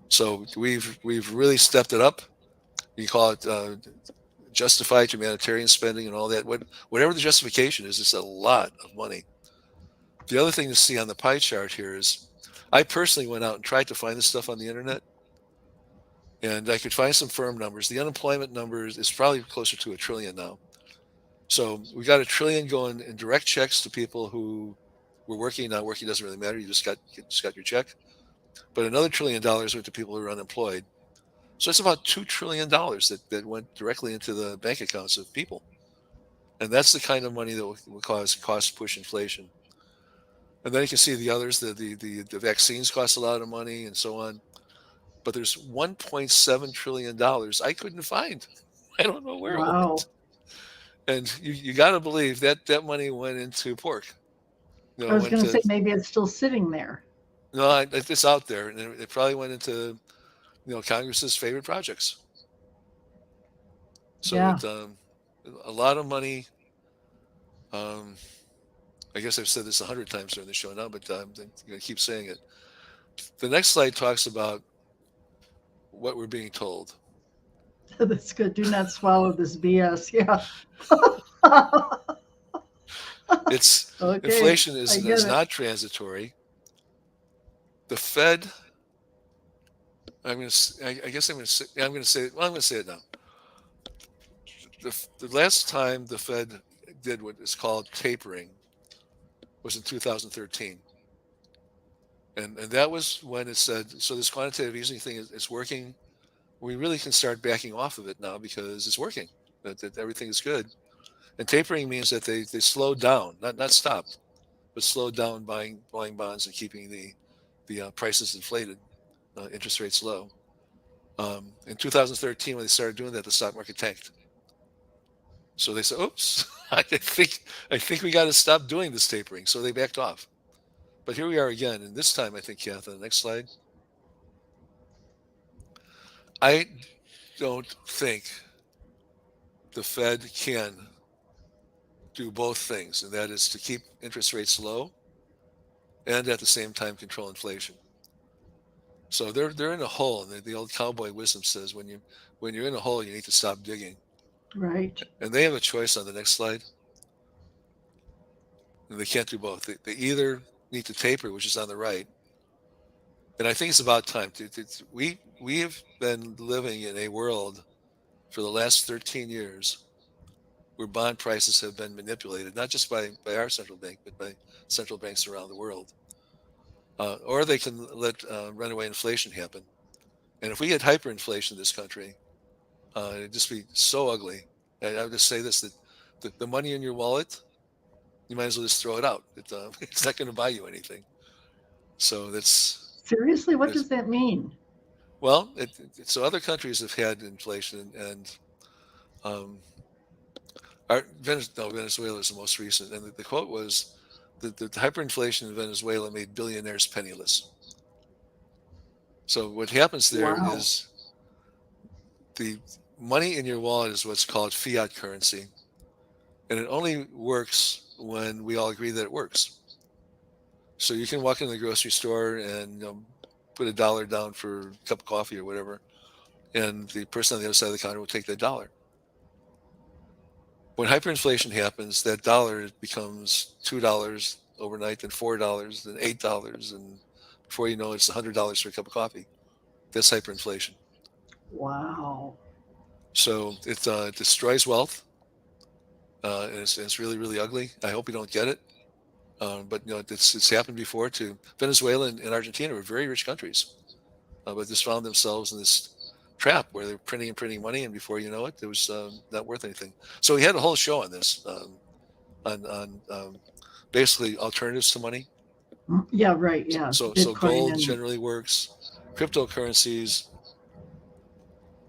So we've really stepped it up. You call it justified humanitarian spending and all that. Whatever the justification is, it's a lot of money. The other thing to see on the pie chart here is I personally went out and tried to find this stuff on the internet, and I could find some firm numbers. The unemployment number is probably closer to 1 trillion now. So we got 1 trillion going in direct checks to people who were working. Not working doesn't really matter. You just got your check. But another $1 trillion went to people who are unemployed. So it's about $2 trillion that went directly into the bank accounts of people. And that's the kind of money that will cause cost push inflation. And then you can see the others. The vaccines cost a lot of money and so on. But there's $1.7 trillion I couldn't find. I don't know where it went. Wow. And you got to believe that money went into pork. I was Went going to to say maybe it's still sitting there. no, it's out there, and it probably went into Congress's favorite projects. So Yeah. it a lot of money. Um, I guess I've said this 100 times during the show now, but I'm going to keep saying it. The next slide talks about what we're being told. That's good. Do not swallow this BS. Yeah. It's Okay. inflation I get is it. not transitory. The Fed. I'm going to. I guess I'm going to say. I'm going to say. Well, I'm going to say it now. The last time the Fed did what is called tapering was in 2013. And that was when it said, so this quantitative easing thing is working. We really can start backing off of it now because it's working, that everything is good. And tapering means that they slowed down, not stopped, but slowed down buying bonds and keeping the prices inflated, interest rates low. In 2013, when they started doing that, the stock market tanked. So they said, "Oops, I think we got to stop doing this tapering." So they backed off. But here we are again, and this time I think, Kath, on the next slide, I don't think the Fed can do both things, and that is to keep interest rates low and at the same time control inflation. So they're in a hole, and the old cowboy wisdom says when you're in a hole, you need to stop digging. Right. And they have a choice on the next slide, and they can't do both. They either need to taper, which is on the right, and I think it's about time. We have been living in a world for the last 13 years where bond prices have been manipulated, not just by our central bank, but by central banks around the world. Or they can let runaway inflation happen. And if we had hyperinflation in this country, it'd just be so ugly. And I would just say this, that the money in your wallet, you might as well just throw it out. It's not going to buy you anything. So Seriously, what that's does that mean? well, so other countries have had inflation, and um, Venezuela is the most recent. And the quote was that the hyperinflation in Venezuela made billionaires penniless. So what happens there Wow. is the money in your wallet is what's called fiat currency, and it only works when we all agree that it works. So you can walk into the grocery store and put $1 down for a cup of coffee or whatever, and the person on the other side of the counter will take that dollar. When hyperinflation happens, that dollar becomes $2 overnight, then $4, then $8, and before you know it, it's $100 for a cup of coffee. That's hyperinflation. Wow. So it destroys wealth, and it's really really ugly. I hope we don't get it, but it's happened before to Venezuela and Argentina were very rich countries, but just found themselves in this trap where they're printing and printing money, and before you know it, it was not worth anything. So we had a whole show on this, on basically alternatives to money. Yeah, right. Yeah. So Bitcoin gold and generally works. Cryptocurrencies,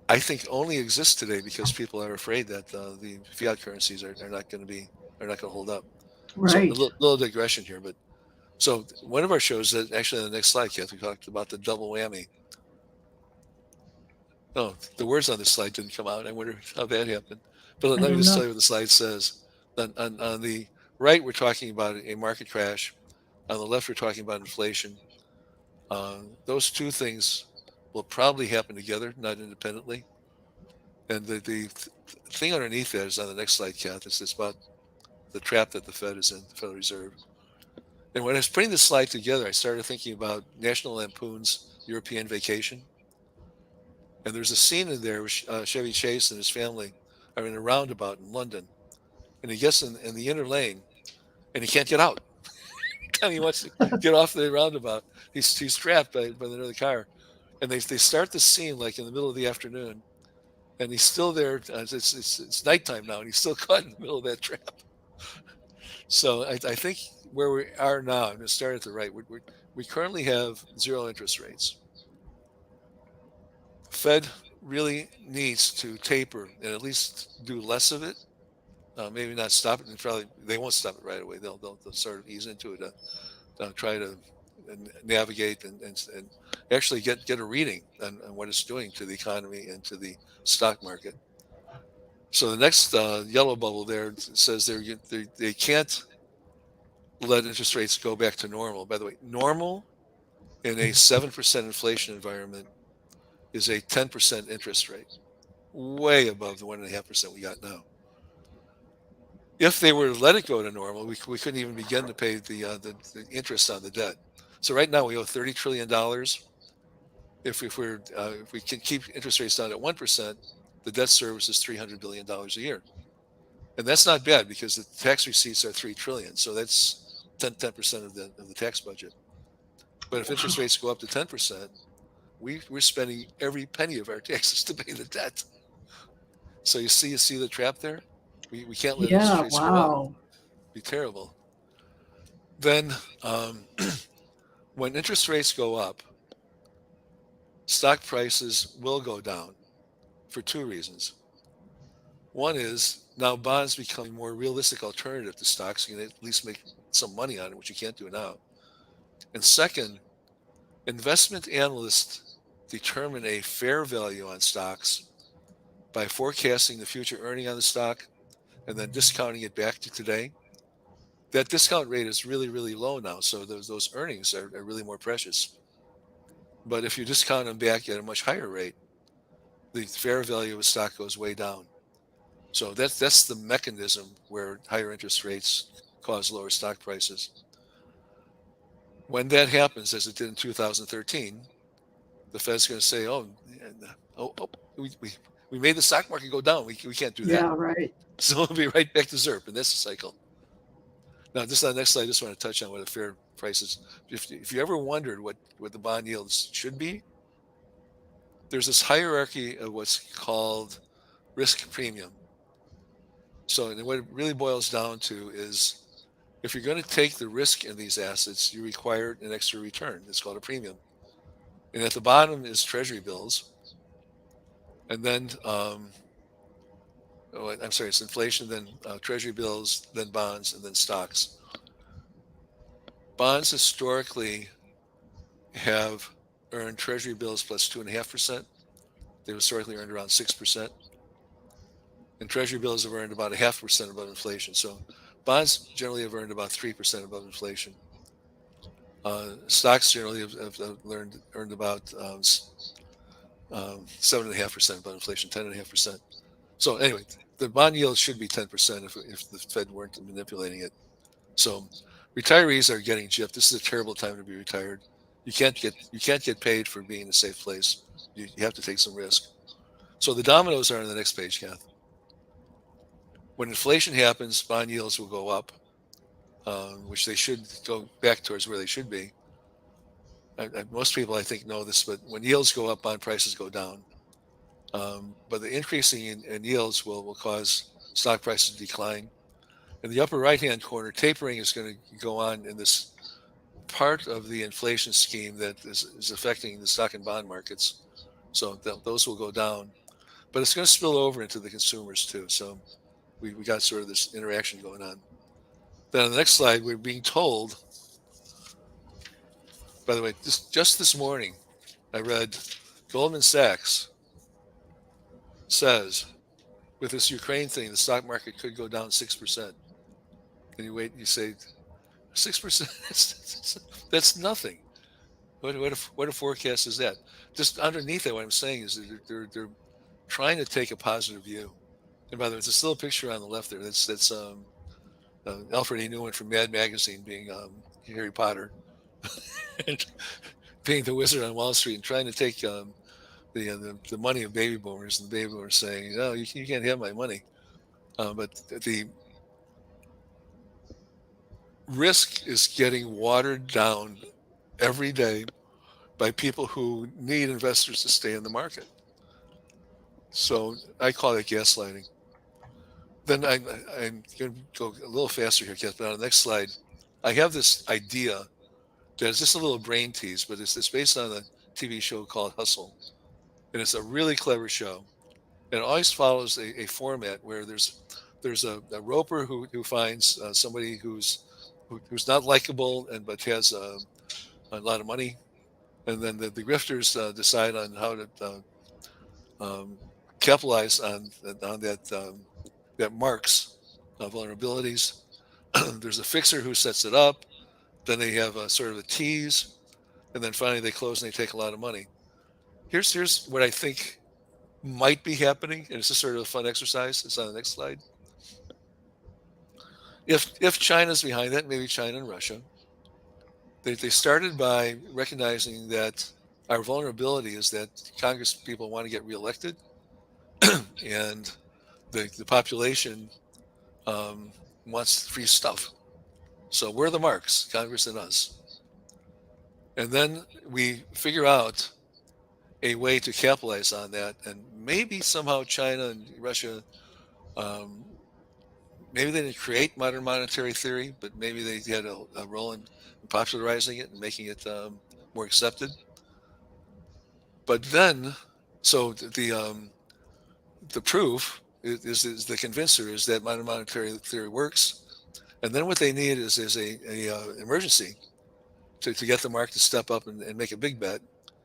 I think, only exist today because people are afraid that the fiat currencies are not going to hold up. So a right. little digression here, but so one of our shows that actually on the next slide, Kath, we talked about the double whammy. Oh, the words on this slide didn't come out. I wonder how that happened. But I let me don't just know. tell you what the slide says. On the right, we're talking about a market crash. On the left, we're talking about inflation. Those two things will probably happen together, not independently. And the thing underneath that is on the next slide, Kath. It's about the trap that the Fed is in, the Federal Reserve. And when I was putting this slide together, I started thinking about National Lampoon's European Vacation. And there's a scene in there where Chevy Chase and his family are in a roundabout in London. And he gets in the inner lane and he can't get out. And he wants to get off the roundabout. He's trapped by another car. And they start the scene like in the middle of the afternoon. And he's still there. It's nighttime now, and he's still caught in the middle of that trap. So I think where we are now, I'm going to start at the right. We currently have zero interest rates. Fed really needs to taper and at least do less of it. Maybe not stop it, and probably they won't stop it right away. They'll sort of ease into it, try to navigate and actually get a reading on what it's doing to the economy and to the stock market. So the next yellow bubble there says they can't let interest rates go back to normal. By the way, normal in a 7% inflation environment is a 10% interest rate, way above the 1.5% we got now. If they were to let it go to normal, we couldn't even begin to pay the interest on the debt. So right now we owe $30 trillion. If we can keep interest rates down at 1%, the debt service is $300 billion a year. And that's not bad because the tax receipts are 3 trillion. So that's 10% of the tax budget. But if interest Wow. rates go up to 10%, we're spending every penny of our taxes to pay the debt. So you see the trap there. We can't let interest Yeah, rates go up. wow. It'd be terrible. Then when interest rates go up, stock prices will go down for two reasons. One is now bonds become a more realistic alternative to stocks. You can at least make some money on it, which you can't do now. And second, investment analysts determine a fair value on stocks by forecasting the future earning on the stock and then discounting it back to today. That discount rate is really, really low now. So those earnings are really more precious. But if you discount them back at a much higher rate, the fair value of a stock goes way down. So that's the mechanism where higher interest rates cause lower stock prices. When that happens, as it did in 2013, the Fed's going to say, oh, we made the stock market go down. We can't do that. Yeah, right. So it'll be right back to ZERP, and that's the cycle. Now, just on the next slide, I just want to touch on what a fair price is. If you ever wondered what the bond yields should be, there's this hierarchy of what's called risk premium. So what it really boils down to is if you're going to take the risk in these assets, you require an extra return. It's called a premium. And at the bottom is treasury bills. And then, I'm sorry, it's inflation, then treasury bills, then bonds, and then stocks. Bonds historically have earned treasury bills plus 2.5%. They've historically earned around 6%. And treasury bills have earned about 0.5% above inflation. So bonds generally have earned about 3% above inflation. Stocks generally have earned about 7.5% above inflation, 10.5%. So anyway, the bond yield should be 10% if the Fed weren't manipulating it. So retirees are getting gypped. This is a terrible time to be retired. You can't get paid for being in a safe place. You have to take some risk. So the dominoes are on the next page, Kath. When inflation happens, bond yields will go up, which they should go back towards where they should be. Most people, I think, know this, but when yields go up, bond prices go down. But the increasing in yields will cause stock prices to decline. In the upper right-hand corner, tapering is going to go on in this part of the inflation scheme that is affecting the stock and bond markets. So those will go down. But it's going to spill over into the consumers too. So we got sort of this interaction going on. Then on the next slide, we're being told, by the way, just this morning, I read Goldman Sachs says with this Ukraine thing, the stock market could go down 6%. And you wait and you say, 6%, that's nothing. What a forecast is that? Just underneath it, what I'm saying is that they're trying to take a positive view. And by the way, there's a little picture on the left there. That's Alfred E. Newman from Mad Magazine being Harry Potter, and being the wizard on Wall Street and trying to take the money of baby boomers, and the baby boomers saying, "No, you can't have my money." But the risk is getting watered down every day by people who need investors to stay in the market. So I call it gaslighting. Then I'm going to go a little faster here, Kath, but on the next slide, I have this idea that is just a little brain tease, but it's based on a TV show called Hustle. And it's a really clever show. And it always follows a format where there's a roper who finds somebody who's not likable but has a lot of money, and then the grifters decide on how to capitalize on that marks vulnerabilities. There's a fixer who sets it up. Then they have a sort of a tease, and then finally they close and they take a lot of money. Here's what I think might be happening, and it's just sort of a fun exercise. It's on the next slide. If China's behind that, maybe China and Russia, they started by recognizing that our vulnerability is that Congress people want to get reelected, and the population um, wants free stuff. So we're the marks, Congress and us. And then we figure out a way to capitalize on that. And maybe somehow China and Russia, um, maybe they didn't create modern monetary theory, but maybe they had a role in popularizing it and making it more accepted. But then, so the proof is the convincer is that modern monetary theory works. And then what they need is a emergency to get the market to step up and make a big bet.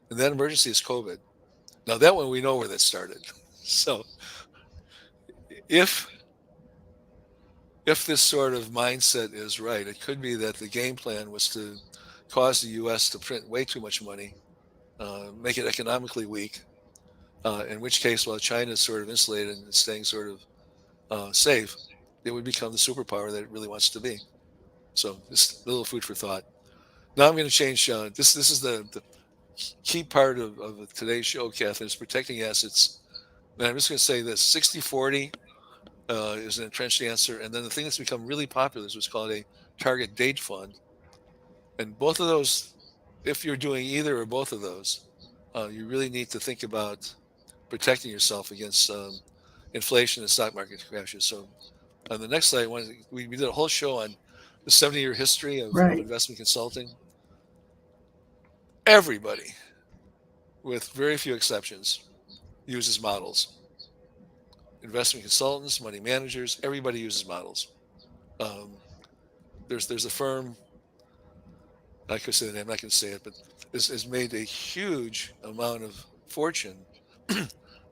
And that emergency is COVID. Now that one we know where that started. So if if this sort of mindset is right, it could be that the game plan was to cause the U.S. to print way too much money, make it economically weak. In which case, while China is sort of insulated and staying sort of safe, it would become the superpower that it really wants to be. So, just a little food for thought. Now I'm going to change. This is the key part of today's show, Catherine, is protecting assets. And I'm just going to say this: 60-40 is an entrenched answer, and then the thing that's become really popular is what's called a target date fund. And both of those, if you're doing either or both of those, you really need to think about protecting yourself against inflation and stock market crashes. So on the next slide, we did a whole show on the 70-year history of Right. investment consulting. Everybody, with very few exceptions, uses models. Investment consultants, money managers, everybody uses models. Um, there's a firm, I could say the name, I'm not going to say it, but has made a huge amount of fortune.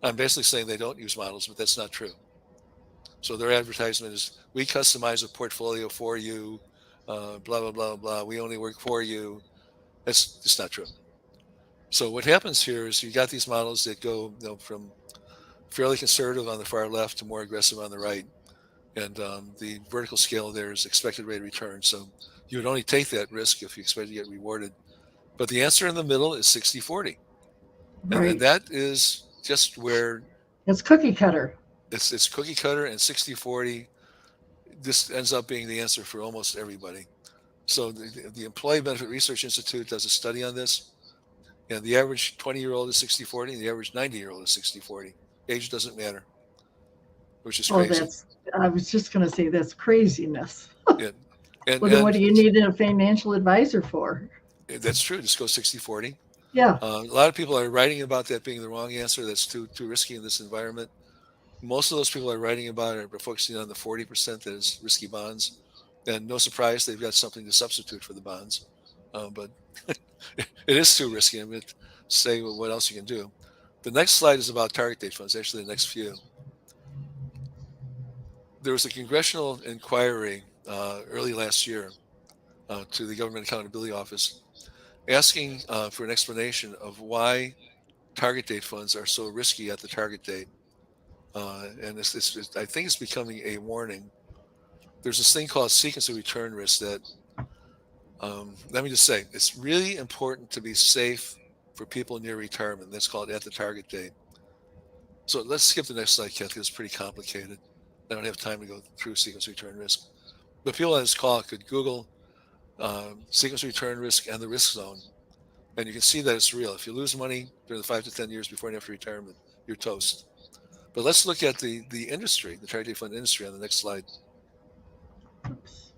I'm basically saying they don't use models, but that's not true. So their advertisement is, we customize a portfolio for you, blah, blah, blah, blah. We only work for you. That's just not true. So what happens here is you got these models that go from fairly conservative on the far left to more aggressive on the right. And the vertical scale there is expected rate of return. So you would only take that risk if you expect to get rewarded. But the answer in the middle is 60-40. And Right. that is just where It's cookie cutter. it's cookie cutter, and 60-40. This ends up being the answer for almost everybody. So the Employee Benefit Research Institute does a study on this, and the average 20-year-old is 60-40, and the average 90-year-old is 60-40. Age doesn't matter, which is Oh, crazy. that's, I was just going to say that's craziness. Yeah. And Well, then what and do you need a financial advisor for? that's true. Just go 60-40. Yeah. A lot of people are writing about that being the wrong answer. That's too risky in this environment. Most of those people are writing about it are focusing on the 40% that is risky bonds. And no surprise, they've got something to substitute for the bonds. But it is too risky. I'm going to say what else you can do. The next slide is about target date funds, actually, the next few. There was a congressional inquiry early last year to the Government Accountability Office asking for an explanation of why target date funds are so risky at the target date. And I think it's becoming a warning. There's this thing called sequence of return risk that, let me just say, it's really important to be safe for people near retirement. That's called at the target date. So let's skip the next slide, Kathy. It's pretty complicated. I don't have time to go through sequence of return risk. But people on this call could Google sequence of return risk and the risk zone, and you can see that it's real. If you lose money during the 5 to 10 years before and after retirement, you're toast. But let's look at the industry, the target date fund industry on the next slide. Oops.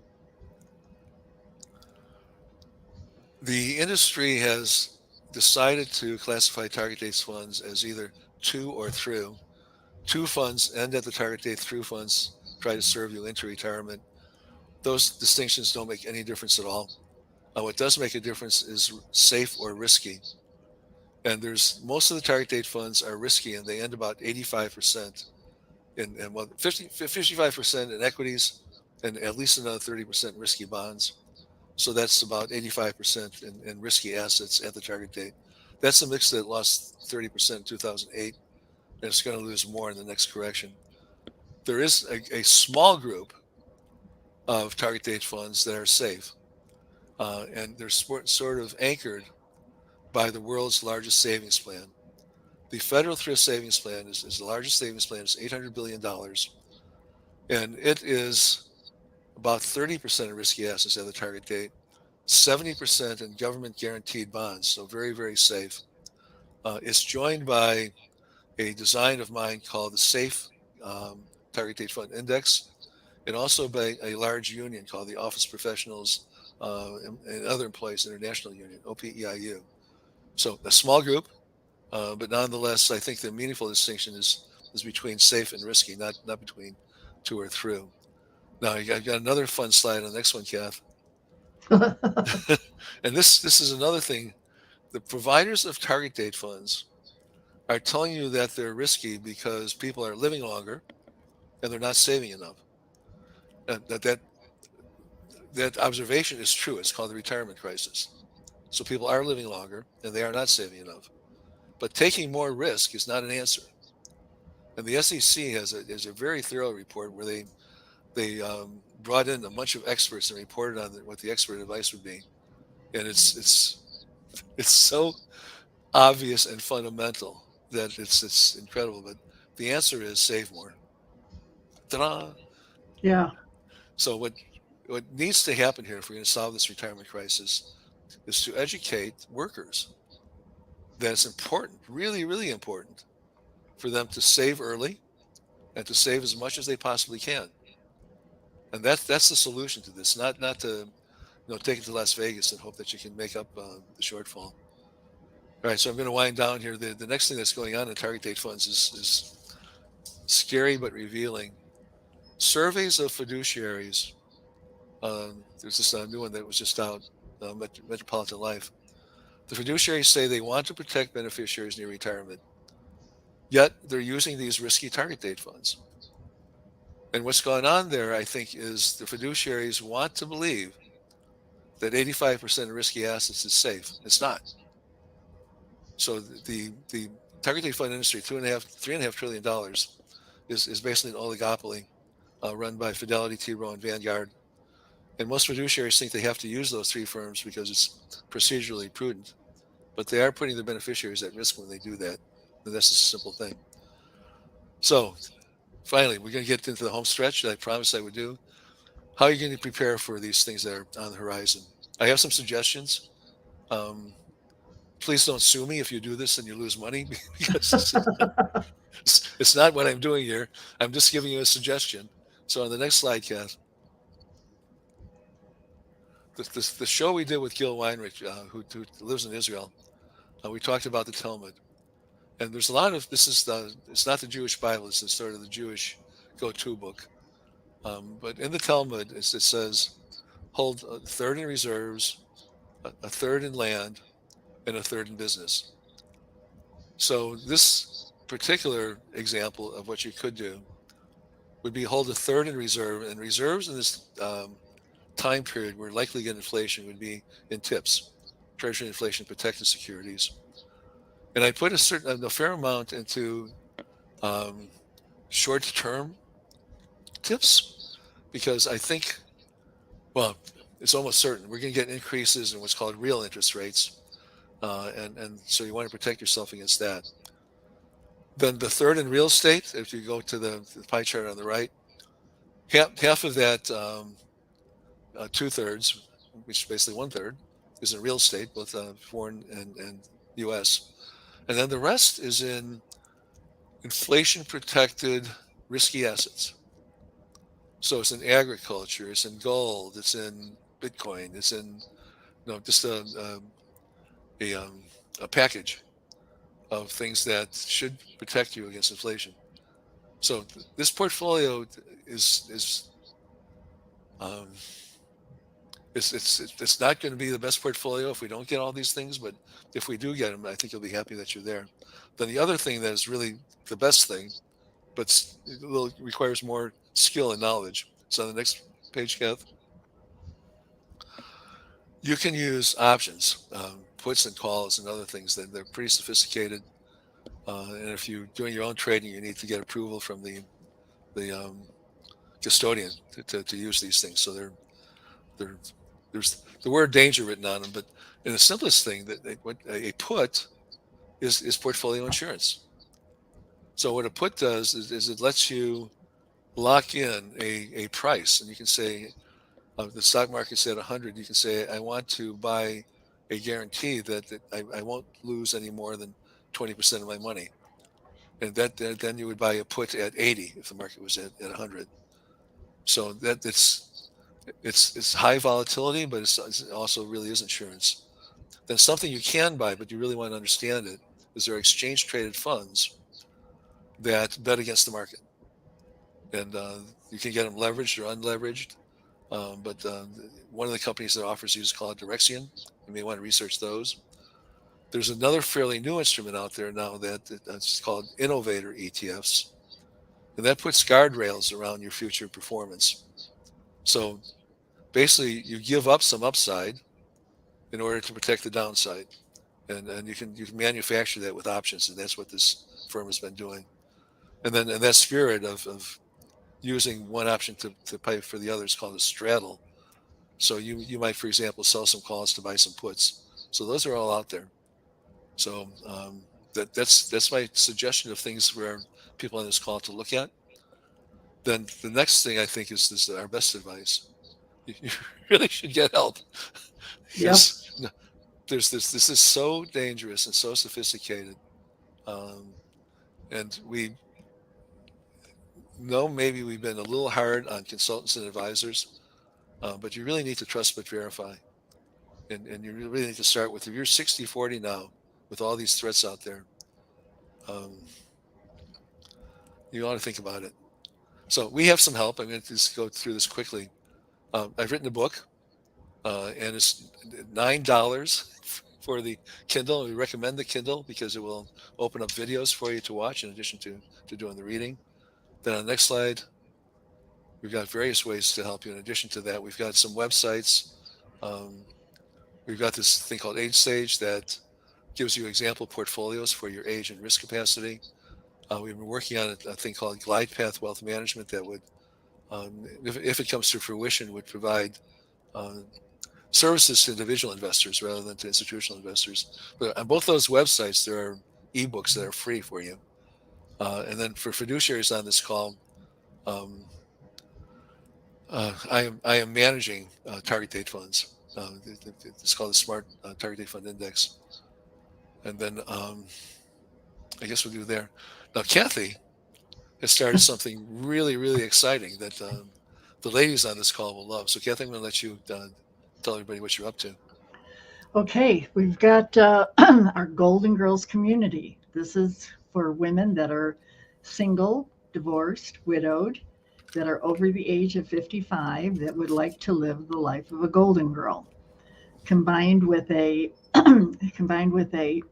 The industry has decided to classify target date funds as either to or through. To funds end at the target date, through funds try to serve you into retirement. Those distinctions don't make any difference at all. What does make a difference is safe or risky. And there's most of the target date funds are risky, and they end about 85% in well, 55% in equities and at least another 30% risky bonds. So that's about 85% in risky assets at the target date. That's a mix that lost 30% in 2008, and it's going to lose more in the next correction. There is a small group of target date funds that are safe, and they're sort of anchored by the world's largest savings plan. The Federal Thrift Savings Plan is the largest savings plan. It's $800 billion. And it is about 30% of risky assets at the target date, 70% in government guaranteed bonds, so very, very safe. It's joined by a design of mine called the Safe Target Date Fund Index, and also by a large union called the Office Professionals and Other Employees International Union, OPEIU. So a small group, but nonetheless, I think the meaningful distinction is between safe and risky, not between two or through. Now, I've got another fun slide on the next one, Kath. And this is another thing. The providers of target date funds are telling you that they're risky because people are living longer and they're not saving enough. That observation is true. It's called the retirement crisis. So people are living longer and they are not saving enough. But taking more risk is not an answer. And the SEC has a very thorough report where they brought in a bunch of experts and reported on what the expert advice would be. And it's so obvious and fundamental that it's incredible. But the answer is save more. Ta-da! Yeah. So what needs to happen here if we're going to solve this retirement crisis is to educate workers that it's important, really, really important, for them to save early and to save as much as they possibly can. And that's the solution to this. Not to take it to Las Vegas and hope that you can make up the shortfall. All right, so I'm going to wind down here. The next thing that's going on in target date funds is scary but revealing. Surveys of fiduciaries. There's this new one that was just out, Metropolitan Life. The fiduciaries say they want to protect beneficiaries near retirement, yet they're using these risky target date funds. And what's going on there, I think, is the fiduciaries want to believe that 85% of risky assets is safe. It's not. So the target date fund industry, $3.5 trillion is basically an oligopoly run by Fidelity, T. Rowe, and Vanguard. And most fiduciaries think they have to use those three firms because it's procedurally prudent. But they are putting the beneficiaries at risk when they do that. And that's just a simple thing. So finally, we're going to get into the home stretch that I promised I would do. How are you going to prepare for these things that are on the horizon? I have some suggestions. Please don't sue me if you do this and you lose money because it's not what I'm doing here. I'm just giving you a suggestion. So on the next slide, Kath, the show we did with Gil Weinrich, who lives in Israel, we talked about the Talmud. And there's a lot of, it's not the Jewish Bible, it's sort of the Jewish go-to book. But in the Talmud, it says, hold a third in reserves, a third in land, and a third in business. So this particular example of what you could do would be hold a third in reserve, and reserves in this time period where likely get inflation would be in TIPS, Treasury Inflation Protected Securities. And I put a fair amount into short-term TIPS because I think, well, it's almost certain we're going to get increases in what's called real interest rates. And so you want to protect yourself against that. Then the third in real estate, if you go to the pie chart on the right, half of that, 2/3, which is basically 1/3, is in real estate, both foreign and U.S. And then the rest is in inflation-protected risky assets. So it's in agriculture, it's in gold, it's in Bitcoin, it's in just a package of things that should protect you against inflation. So this portfolio is it's not going to be the best portfolio if we don't get all these things, but if we do get them, I think you'll be happy that you're there. Then the other thing that is really the best thing, but it requires more skill and knowledge. So on the next page, Kath, you can use options, puts and calls and other things that they're pretty sophisticated. And if you're doing your own trading, you need to get approval from the custodian to use these things. So there's the word danger written on them, but in the simplest thing, what a put is portfolio insurance. So what a put does is it lets you lock in a price, and you can say the stock market's at 100. You can say I want to buy a guarantee that I won't lose any more than 20% of my money, and then you would buy a put at 80 if the market was at 100. So that it's high volatility, but it's also really is insurance. Then something you can buy, but you really want to understand it, is there are exchange traded funds that bet against the market, and you can get them leveraged or unleveraged. But one of the companies that offers these is called Direxion. You may want to research those. There's another fairly new instrument out there now that's called Innovator Etfs, and that puts guardrails around your future performance. So basically, you give up some upside in order to protect the downside, and you can manufacture that with options, and that's what this firm has been doing. And then in that spirit of using one option to pay for the other is called a straddle. So you might, for example, sell some calls to buy some puts. So those are all out there. So that's my suggestion of things for people on this call to look at. Then the next thing I think is our best advice. You really should get help Yep. because this is so dangerous and so sophisticated. Um, and we know maybe we've been a little hard on consultants and advisors, but you really need to trust but verify. And you really need to start with, if you're 60/40 now with all these threats out there, um, you ought to think about it. So we have some help. I'm going to just go through this quickly. I've written a book, and it's $9 for the Kindle. We recommend the Kindle because it will open up videos for you to watch in addition to doing the reading. Then on the next slide, we've got various ways to help you. In addition to that, we've got some websites. Um, we've got this thing called Age Stage that gives you example portfolios for your age and risk capacity. We've been working on a thing called Glide Path Wealth Management that would, if it comes to fruition, would provide uh, services to individual investors rather than to institutional investors. But on both those websites, there are ebooks that are free for you. And then for fiduciaries on this call, um, I am managing target date funds. It's called the Smart Target Date Fund Index. And then I guess we'll do there. Now, Kathy has started something really, really exciting that the ladies on this call will love. So, Kathy, I'm going to let you tell everybody what you're up to. Okay, we've got our Golden Girls community. This is for women that are single, divorced, widowed, that are over the age of 55, that would like to live the life of a golden girl, combined with a combined with a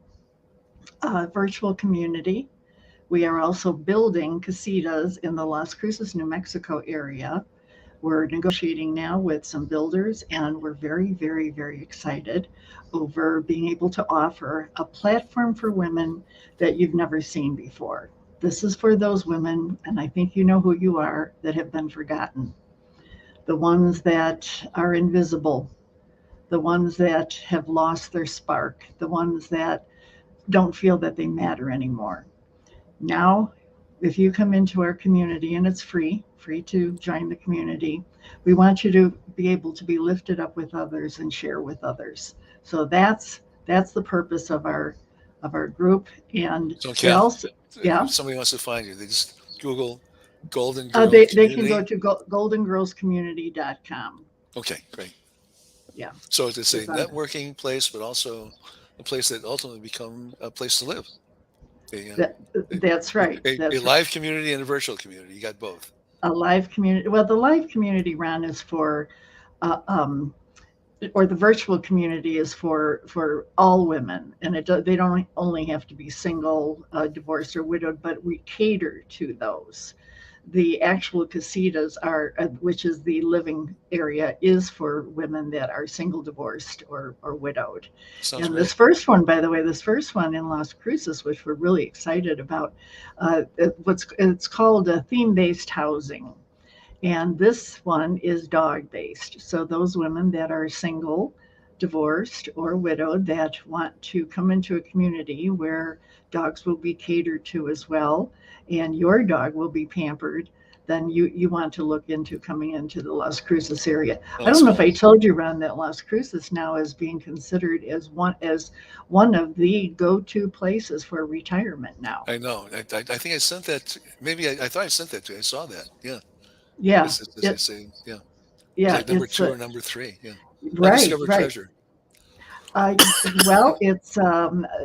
virtual community. We are also building casitas in the Las Cruces, New Mexico area. We're negotiating now with some builders, and we're very, very, very excited over being able to offer a platform for women that you've never seen before. This is for those women, and I think you know who you are, that have been forgotten. The ones that are invisible, the ones that have lost their spark, the ones that don't feel that they matter anymore. Now, if you come into our community, and it's free to join the community, we want you to be able to be lifted up with others and share with others. So that's the purpose of our group. And So, we Kath, also, yeah, if somebody wants to find you, they just Google Golden Girl they can go Community. to goldengirlscommunity.com. Okay, great. Yeah, So it's a it's on there. networking place, but also a place that ultimately become a place to live. A, That, that's right. a That's right. live community and a virtual community. You got both. A live community. Well, the live community, Ron, is for uh, um, or the virtual community is for all women, and they don't only have to be single, divorced, or widowed, but we cater to those. The actual casitas are, which is the living area, is for women that are single, divorced, or widowed. Sounds And this great. first one, by the way, this first one in Las Cruces, which we're really excited about, it's called a theme-based housing. And this one is dog based. So those women that are single, divorced, or widowed that want to come into a community where dogs will be catered to as well. and your dog will be pampered, then you want to look into coming into the Las Cruces area. Oh, I don't know if cool. I told you, Ron, that Las Cruces now is being considered as one of the go-to places for retirement now. I know. I think I sent that. Maybe I thought I sent that to you. I saw that. Yeah. Yeah, As I it say, yeah. It's yeah, like number it's 2 or number 3. Yeah. right, Undiscovered right. treasure. Uh, well, it's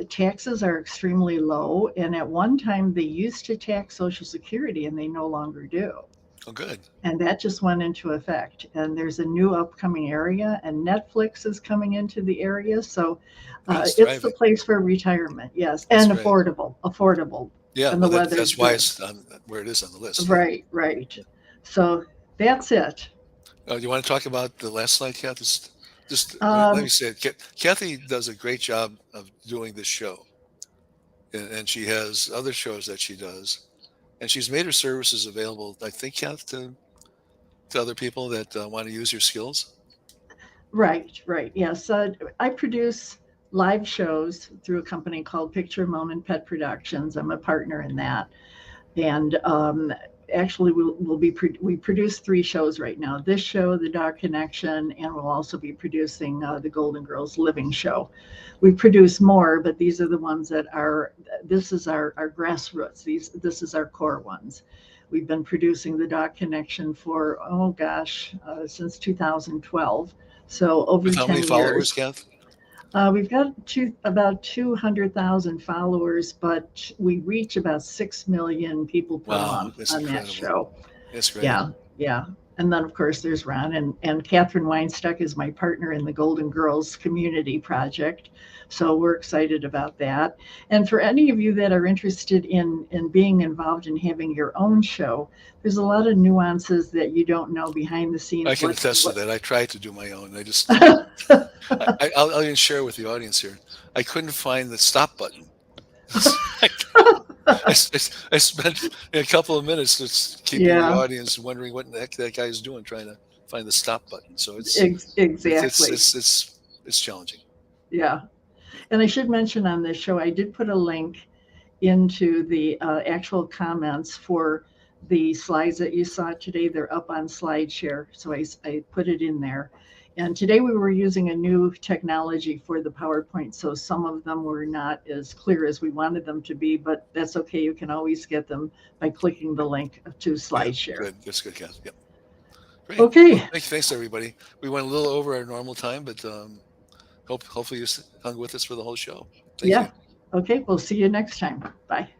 taxes are extremely low, and at one time they used to tax Social Security, and they no longer do. Oh, good. And that just went into effect. And there's a new upcoming area, and Netflix is coming into the area, so Oh, it's it's the thriving. place for retirement. Yes, That's and great. affordable, Yeah. and the Well, weather's that's why good. it's on where it is on the list. Yeah. Right, right. So that's it. You want to talk about the last slide, Kath? Just let me Um, say it. Kathy does a great job of doing this show, and she has other shows that she does, and she's made her services available. I think, Kath, to other people that want to use your skills. Right, right. Yes. I produce live shows through a company called Picture Moment Pet Productions. I'm a partner in that. And actually, we produce 3 shows right now. This show, The Dog Connection, and we'll also be producing the Golden Girls Living Show. We produce more, but these are the ones that are, this is our grassroots. This is our core ones. We've been producing The Dog Connection for, oh gosh, since 2012. So over With how many 10 followers, years. Kath? We've got about 200,000 followers, but we reach about 6 million people per Wow, month that's on that incredible. show. That's great. Yeah, yeah. And then, of course, there's Ron, and Catherine Weinstuck is my partner in the Golden Girls Community Project. So we're excited about that. And for any of you that are interested in being involved in having your own show, there's a lot of nuances that you don't know behind the I scenes. can attest to that. I tried to do my own. What I'll even share with the audience here. I couldn't find the stop button. I, I spent a couple of minutes just keeping the Yeah, audience wondering what the heck that guy is doing, trying to find the stop button. So it's it's exactly. it's it's it's challenging. Yeah. And I should mention on this show, I did put a link into the actual comments for the slides that you saw today. They're up on SlideShare. So I put it in there. And today we were using a new technology for the PowerPoint. So some of them were not as clear as we wanted them to be, but that's okay. You can always get them by clicking the link to Yeah, SlideShare. good. That's good, Kath. Yep. Great. Well, Okay. thanks everybody. We went a little over our normal time, but hopefully you hung with us for the whole show. Thank you. Yeah. Okay. We'll see you next time. Bye.